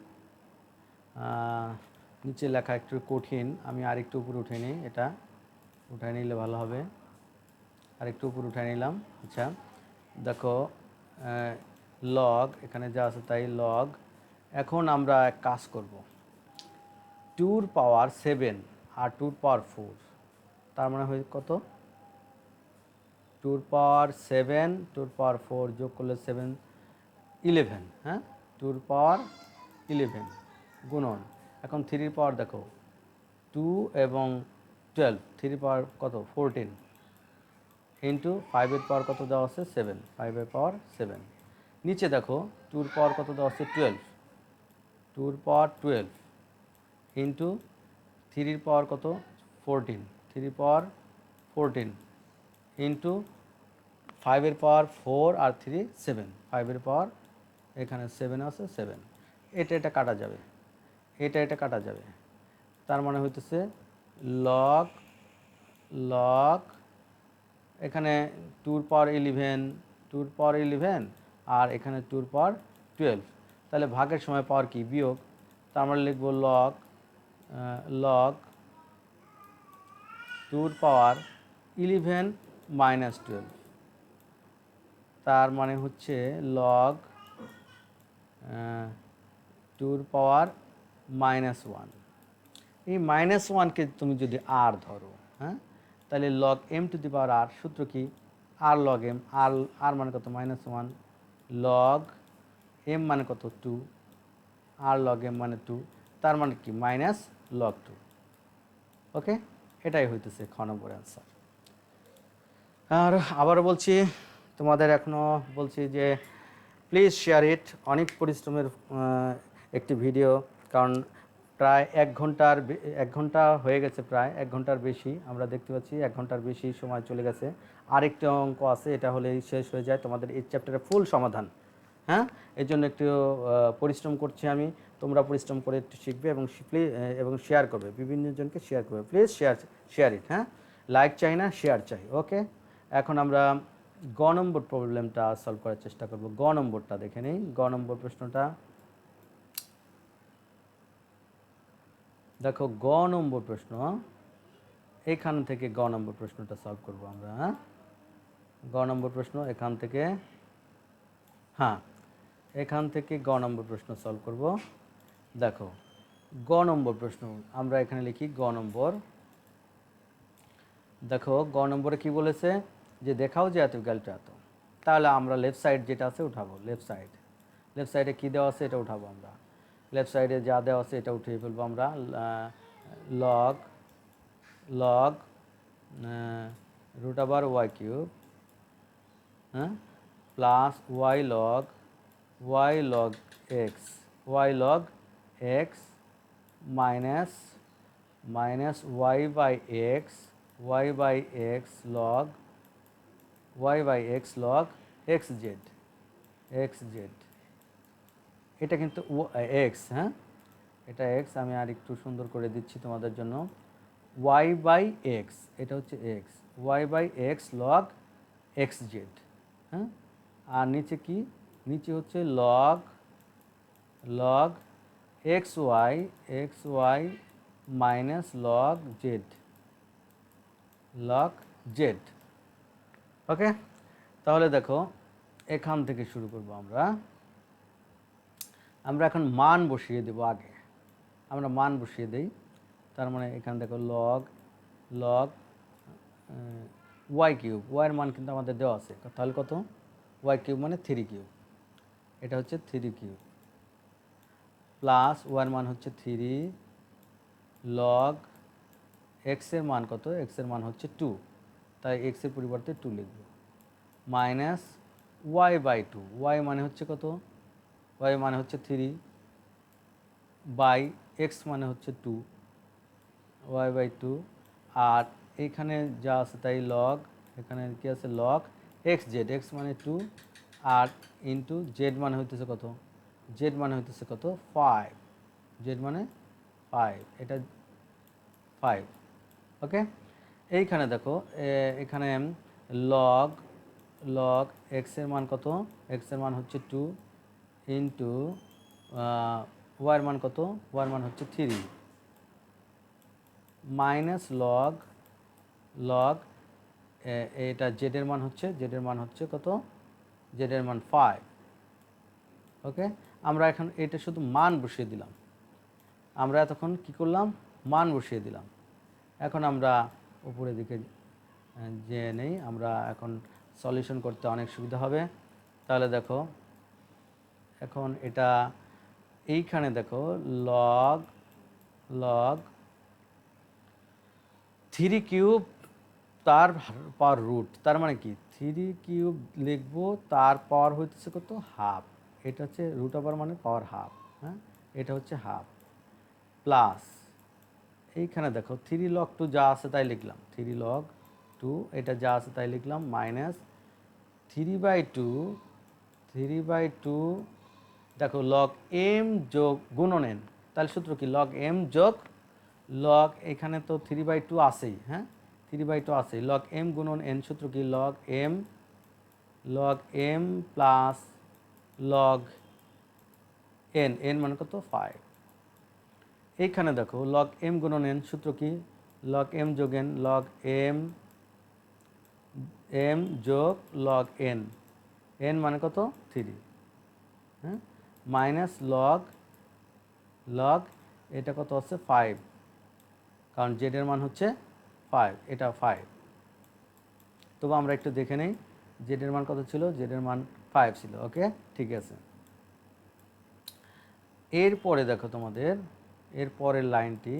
নিচে লেখা একটু কঠিন, আমি আরেকটু উপরে উঠে নিই, এটা উঠায় নিলে ভালো হবে, আরেকটু উপরে উঠায় নিলাম। আচ্ছা দেখো লগ এখানে যা আছে তাই লগ, এখন আমরা এক কাজ করব 2 পাওয়ার 7 আর 2 পাওয়ার 4, তার মানে হয় কত 2 পাওয়ার 7 2 পাওয়ার 4 যোগ করলে 7 11, হ্যাঁ 2 পাওয়ার 11 গুণন, এখন 3 পাওয়ার দেখো 2 এবং 12 3 পাওয়ার কত 14 ইন্টু 5 পাওয়ার কত দেওয়া আছে 7 5 পাওয়ার 7। নিচে দেখো 2 পাওয়ার কত দেওয়া আছে 12 2 পাওয়ার 12 ইন্টু 3 পাওয়ার কত 14 3 পাওয়ার 14 ইন্টু 5 পাওয়ার 4 আর 3 7 5 পাওয়ার এখানে 7 আছে 7, এটা কাটা যাবে, এটা কাটা যাবে, তার মানে হইতেছে লগ লগ এখানে 2 পাওয়ার 11 2 পাওয়ার 11 আর এখানে 2 পাওয়ার 12, তাহলে ভাগের সময় পাওয়ার কি বিয়োগ, তার মানে লিখব লগ লগ 2 পাওয়ার 11 মাইনাস 12, তার মানে হচ্ছে লগ 2 পাওয়ার -1। এই -1কে তুমি যদি আর ধরো, হ্যাঁ তাহলে log M to the power r, সূত্র কি আর লগ এম, আর আর মানে কত -1, লগ এম মানে কত 2, আর লগ এম মানে 2, তার মানে কি মাইনাস লগ 2। ওকে, এটাই হইতেছে খ নম্বর অ্যান্সার। আর আবারও বলছি তোমাদের, এখনও বলছি যে প্লিজ শেয়ার ইট, অনেক পরিশ্রমের একটি ভিডিও, কারণ প্রায় 1 ঘন্টা হয়ে গেছে, প্রায় 1 ঘন্টার বেশি আমরা দেখতে পাচ্ছি, 1 ঘন্টার বেশি সময় চলে গেছে। আরেকটি অঙ্ক আছে, এটা হলেই শেষ হয়ে যায় তোমাদের এই চ্যাপ্টারের ফুল সমাধান। হ্যাঁ, এর জন্য একটু পরিশ্রম করছি আমি, তোমরা পরিশ্রম করে একটু শিখবে এবং শেয়ার করবে, বিভিন্ন জনকে শেয়ার করবে, প্লিজ শেয়ার ইট। হ্যাঁ, লাইক চাই না, শেয়ার চাই। ওকে, এখন আমরা গ নম্বর প্রবলেমটা সলভ করার চেষ্টা করব। গ নম্বরটা দেখে নেই, গ নম্বর প্রশ্নটা দেখো, গ নম্বর প্রশ্ন, এখান থেকে গ নম্বর প্রশ্নটা সলভ করব আমরা। হ্যাঁ, গ নম্বর প্রশ্ন এখান থেকে, হ্যাঁ এখান থেকে গ নম্বর প্রশ্ন সলভ করব। দেখো গ নম্বর প্রশ্ন আমরা এখানে লিখি গ নম্বর। দেখো গ নম্বরে কি বলেছে যে দেখাও যে এত ইকুয়ালটা এত, তাহলে আমরা লেফট সাইড যেটা আছে উঠাবো, লেফট সাইডে কী দেওয়া আছে এটা উঠাবো আমরা, লেফট সাইডে যা দেওয়া আছে এটা উঠিয়ে ফেলবো আমরা। লগ লগ √y³ হ্যাঁ plus y log x minus y by x log xz এটা কিন্তু এক্স, হ্যাঁ এটা এক্স, আমি আর একটু সুন্দর করে দিচ্ছি তোমাদের জন্য। ওয়াই বাই এক্স, এটা হচ্ছে x, y by x log x z, হ্যাঁ। আর নিচে কি, নিচে হচ্ছে log log x y minus log z. Okay, তাহলে দেখো এখান থেকে শুরু করব আমরা এখন মান বসিয়ে দেব। আগে আমরা মান বসিয়ে দেই, তার মানে এখানে দেখো লগ ওয়াই কিউব, ওয়াইয়ের মান কিন্তু আমাদের দেওয়া আছে, তাহলে কত, ওয়াই কিউব মানে 3 কিউব, এটা হচ্ছে 3 কিউব, প্লাস ওয়াইয়ের মান হচ্ছে 3, লগ এক্সের মান কত, এক্সের মান হচ্ছে 2, তাই এক্সের পরিবর্তে 2 লিখব, মাইনাস ওয়াই বাই 2, ওয়াই মানে হচ্ছে কত, ওয়াই মানে হচ্ছে 3, বাই এক্স মানে হচ্ছে 2, ওয়াই বাই 2, আর এইখানে যা আছে তাই লগ, এখানে কি আছে লগ এক্স জেড, এক্স মানে 2, আর ইন্টু জেড মানে হইতেছে কত, জেড মানে হইতেছে কত 5, জেড মানে 5, এটা 5। ওকে, এইখানে দেখো এখানে লগ লগ এক্সের মান কত, এক্সের মান হচ্ছে 2, ইন্টু ওয়াইয়ের মান কত, ওয়াইয়ের মান হচ্ছে 3, মাইনাস লগ এটা জেডের মান হচ্ছে কত, জেডের মান 5। ওকে, আমরা এখন এটা শুধু মান বসিয়ে দিলাম, আমরা এতক্ষণ কি করলাম, মান বসিয়ে দিলাম। এখন আমরা উপরের দিকে যে নেই, আমরা এখন সলিউশন করতে অনেক সুবিধা হবে। তাহলে দেখো এখন এটা এইখানে দেখো লগ 3 কিউব তার পাওয়ার রুট, তার মানে কি 3 কিউব লিখবো, তার পাওয়ার হইতেছে কত, হাফ, এটা হচ্ছে রুট ওভার মানে পাওয়ার হাফ, হ্যাঁ এটা হচ্ছে হাফ, প্লাস এইখানে দেখো 3 লগ 2 যা আছে তাই লিখলাম, 3 লগ 2 এটা যা আছে তাই লিখলাম, মাইনাস 3/2 দেখো লগ এম যোগ গুণন এন, তাহলে সূত্র কি, লগ এম যোগ লগ, এখানে তো 3/2 আছেই, হ্যাঁ 3/2 আছেই, লগ এম গুণন এন, সূত্র কি log m plus log n মানে কত 5। এইখানে দেখো লগ এম গুণন এন, সূত্র কি, লগ এম যোগ এন, লগ এম যোগ লগ এন মানে কত 3, হ্যাঁ মাইনাস লগ এটা কত হচ্ছে 5, কারণ জেডের মান হচ্ছে 5, এটা 5। তবু আমরা একটু দেখে নেই জেডের মান কত ছিল, জেডের মান 5 ছিল। ওকে, ঠিক আছে। এরপরে দেখো তোমাদের এর পরের লাইনটি,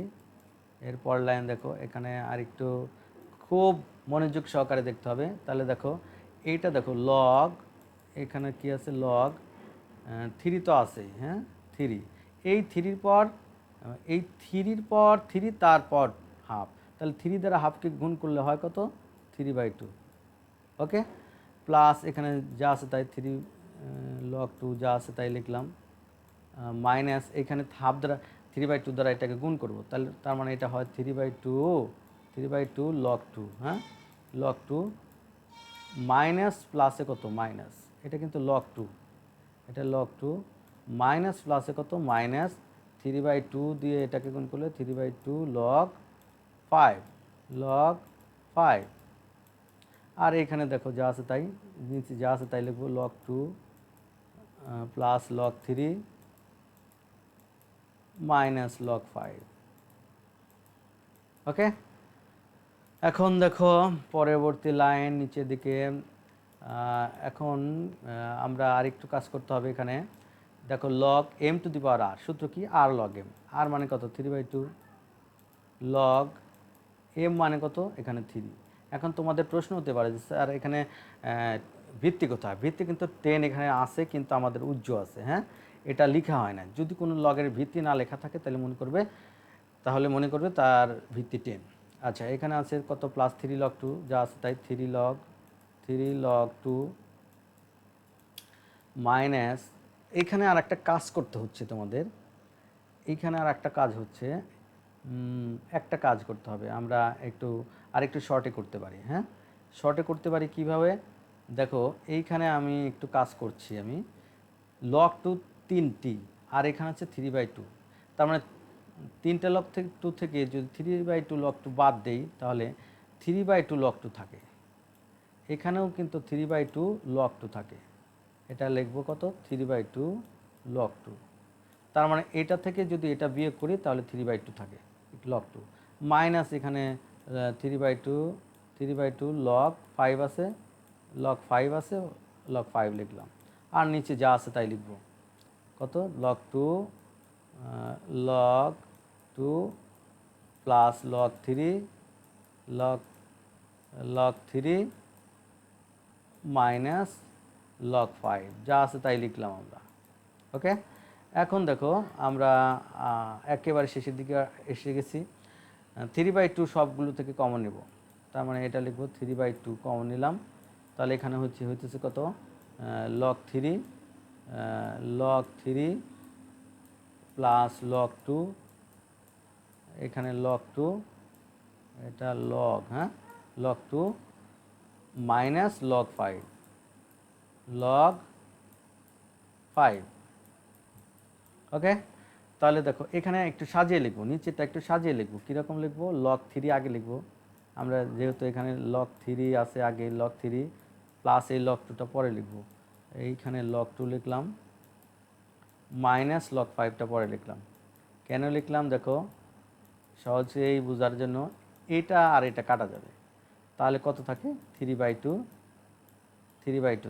এর পরের লাইন দেখো, এখানে আর একটু খুব মনোযোগ সহকারে দেখতে হবে। তাহলে দেখো এইটা দেখো লগ, এখানে কি আছে লগ 3 তো আছেই, হ্যাঁ 3, এই 3 পর 3 তারপর হাফ, তাহলে 3 দ্বারা হাফকে গুণ করলে হয় কত 3/2। ওকে, প্লাস এখানে যা আছে তাই 3 লগ 2 যা আছে তাই লিখলাম, মাইনাস এখানে হাফ দ্বারা 3/2 দ্বারা এটাকে গুণ করব, তাহলে তার মানে এটা হয় 3/2 লগ 2, হ্যাঁ লগ 2 মাইনাস প্লাসে কত মাইনাস, এটা কিন্তু লগ 2, এটা লগ 2 মাইনাস প্লাসে কত মাইনাস 3/2 দিয়ে এটাকে গুণ করলে 3/2 লগ 5, আর এখানে দেখো যা আছে তাই, নিচে যা আছে তাই লিখবো, log 2 plus log 3 minus log 5। ওকে, এখন দেখো পরবর্তী লাইন নিচের দিকে, এখন আমরা আরেকটু কাজ করতে হবে। এখানে দেখো log M to the power r, সূত্র কি, আর লগ এম, আর মানে কত 3/2, লগ এম মানে কত এখানে 3। এখন তোমাদের প্রশ্ন হতে পারে যে স্যার এখানে ভিত্তি কোথায়, ভিত্তি কিন্তু 10 এখানে আছে, কিন্তু আমাদের উজ্জ্ব আছে, হ্যাঁ এটা লেখা হয় না। যদি কোনো লগের ভিত্তি না লেখা থাকে তাহলে মনে করবে তার ভিত্তি 10। আচ্ছা, এখানে আছে কত প্লাস 3 লগ 2 যা আছে তাই, 3 লগ 2 মাইনাস এইখানে আর একটা কাজ করতে হচ্ছে তোমাদের, এইখানে আর একটা কাজ হচ্ছে, একটা কাজ করতে হবে, আমরা একটু শর্টে করতে পারি। হ্যাঁ, শর্টে করতে পারি কিভাবে? দেখো এইখানে আমি একটু কাজ করছি, আমি লগ টু 3টি, আর এখানে হচ্ছে 3/2, তার মানে 3টে লগ থেকে 2 থেকে যদি 3/2 লগ 2 বাদ দেই তাহলে 3/2 লগ 2 থাকে। এখানেও কিন্তু 3/2 লগ 2 থাকে, এটা লিখবো কত? 3/2 লগ 2। তার মানে এটা থেকে যদি এটা বিয়োগ করি তাহলে 3/2 থাকে লগ 2, মাইনাস এখানে 3/2, 3/2 লগ 5 আছে, লগ 5 আছে, লগ 5 লিখলাম, আর নিচে যা আছে তাই লিখব। কত? Log 2 log 2 plus log 3 log log 3 minus log 5, যা আছে তাই লিখলাম আমরা। ওকে, এখন দেখো আমরা একেবারে শেষের দিকে এসে গেছি। 3/2 সবগুলো থেকে কমন নেব, তার মানে এটা লিখব 3/2 কমন নিলাম, তাহলে এখানে হইতেছে কত? লগ 3 প্লাস লগ 2, এখানে লগ 2, এটা লগ, হ্যাঁ, লগ 2 মাইনাস লগ 5, লগ 5। ওকে, তাহলে দেখো এখানে একটু সাজিয়ে লিখবো, নিচেটা একটু সাজিয়ে লিখবো। কীরকম লিখবো? লগ 3 আগে লিখবো আমরা, যেহেতু এখানে লগ 3 আছে আগে, লগ 3 প্লাস এই লগ 2টা পরে লিখবো। এইখানে লগ 2 লিখলাম, মাইনাস লগ 5টা পরে লিখলাম। কেন লিখলাম? দেখো সহজেই বোঝার জন্য, এটা আর এটা কাটা যাবে, তাহলে কত থাকে? 3/2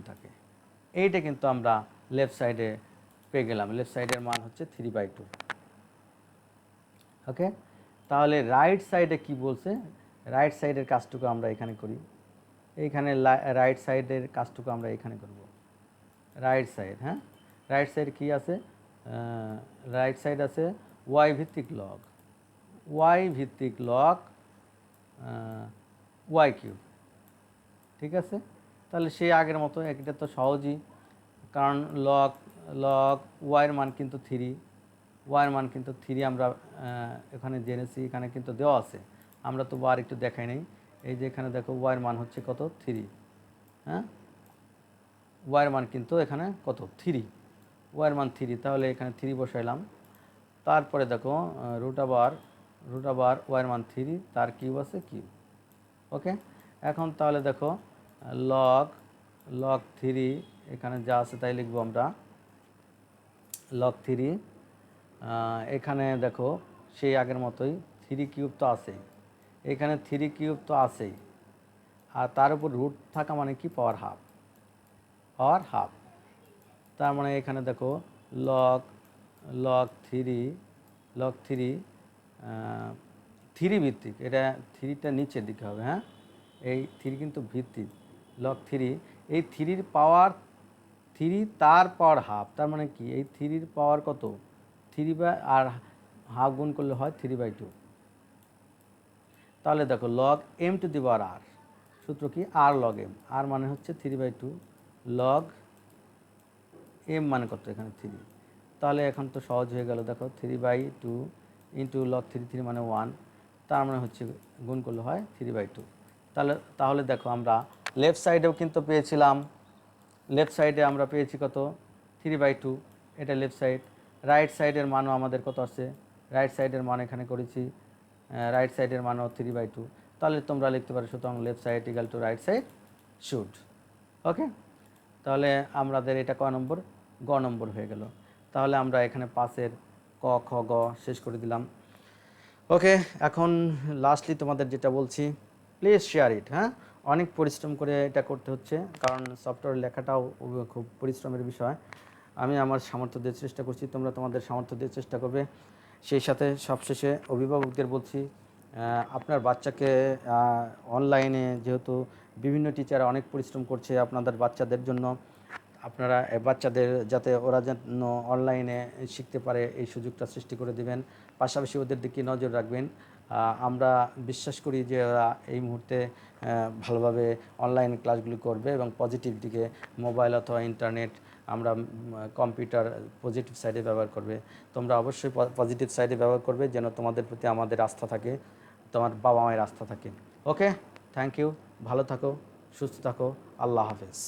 থাকে। এইটা কিন্তু আমরা লেফট সাইডে পেয়ে গেলাম, লেফট সাইডের মান হচ্ছে 3/2। ওকে, তাহলে রাইট সাইডে কি বলছে? রাইট সাইডের কাজটুকু আমরা এখানে করি, এইখানে রাইট সাইডের কাজটুকু আমরা এখানে করব। রাইট সাইড, হ্যাঁ, রাইট সাইড কি আছে? রাইট সাইড আছে ওয়াই ভিত্তিক লগ, ওয়াই ভিত্তিক লগ ওয়াই কিউব। ঠিক আছে, তাহলে সেই আগের মতো, এটা তো সহজই, কারণ লগ লগ ওয়াইয়ের মান কিন্তু 3, ওয়াইয়ের মান কিন্তু 3 আমরা এখানে জেনেছি, এখানে কিন্তু দেওয়া আছে, আমরা তো আর একটু দেখাই নাই। এই যে এখানে দেখো ওয়াইয়ের মান হচ্ছে কত? 3। হ্যাঁ, ওয়াইয়ের মান কিন্তু এখানে কত? 3, ওয়াইয়ের মান 3, তাহলে এখানে 3 বসাইলাম। তারপরে দেখো রুট আবার ওয়াইয়ের মান 3, তার কিউব আছে কিউব। ওকে, এখন তাহলে দেখো লগ লগ 3, এখানে যা আছে তাই লিখবো আমরা, লগ 3, এখানে দেখো সেই আগের মতোই 3 কিউব তো আছেই, এখানে 3 কিউব তো আছেই, আর তার উপর রুট থাকা মানে কি? Power half. তার মানে এখানে দেখো লগ লগ 3 3 ভিত্তিক, এটা 3টা নিচের দিকে হবে, হ্যাঁ, এই 3 কিন্তু ভিত্তিক, লগ 3, এই 3-র পাওয়ার 3 তার পাওয়ার হাফ, তার মানে কি? এই 3-র পাওয়ার কত? 3 আর হাফ গুণ করলে হয় 3/2। তাহলে দেখো log M to the power r, সূত্র কি? আর লগ এম, আর মানে হচ্ছে 3/2, লগ এম মানে কত? এখানে 3। তাহলে এখন তো সহজ হয়ে গেল, দেখো 3/2 ইন্টু লগ 3 মানে 1, তার মানে হচ্ছে গুণ করলে হয় 3/2। তাহলে দেখো আমরা লেফট সাইডেও কিন্তু পেয়েছিলাম, লেফট সাইডে আমরা পেয়েছি কত? 3/2, এটা লেফট সাইড। রাইট সাইডের মানও আমাদের কত আছে? রাইট সাইডের মান এখানে করেছি, রাইট সাইডের মানও 3/2। তাহলে তোমরা লিখতে পারো সুতরাং left side equal to right side should. Okay, তাহলে আমাদের এটা ক নম্বর? গ নম্বর হয়ে গেল। তাহলে আমরা এখানে 5-এর ক, খ, গ শেষ করে দিলাম। ওকে, এখন লাস্টলি তোমাদের যেটা বলছি, প্লিজ শেয়ার ইট। হ্যাঁ, অনেক পরিশ্রম করে এটা করতে হচ্ছে, কারণ সফটওয়্যার লেখাটাও খুব পরিশ্রমের বিষয়। আমি আমার সামর্থ্য দিয়ে চেষ্টা করছি, তোমরা তোমাদের সামর্থ্য দিয়ে চেষ্টা করবে। সেই সাথে সবশেষে অভিভাবকদের বলছি, আপনার বাচ্চাকে অনলাইনে, যেহেতু বিভিন্ন টিচার অনেক পরিশ্রম করছে আপনাদের বাচ্চাদের জন্য, আপনারা বাচ্চাদের যাতে ওরা যেন অনলাইনে শিখতে পারে এই সুযোগটা সৃষ্টি করে দেবেন, পাশাপাশি ওদের দিকে নজর রাখবেন। আমরা বিশ্বাস করি যে ওরা এই মুহূর্তে ভালোভাবে অনলাইন ক্লাসগুলি করবে এবং পজিটিভ দিকে মোবাইল অথবা ইন্টারনেট আমরা কম্পিউটার পজিটিভ সাইডে ব্যবহার করবে। তোমরা অবশ্যই পজিটিভ সাইডে ব্যবহার করবে, যেন তোমাদের প্রতি আমাদের আস্থা থাকে, তোমার বাবা মায়ের আস্থা থাকে। ওকে, থ্যাংক ইউ, ভালো থাকো, সুস্থ থাকো, আল্লাহ হাফেজ।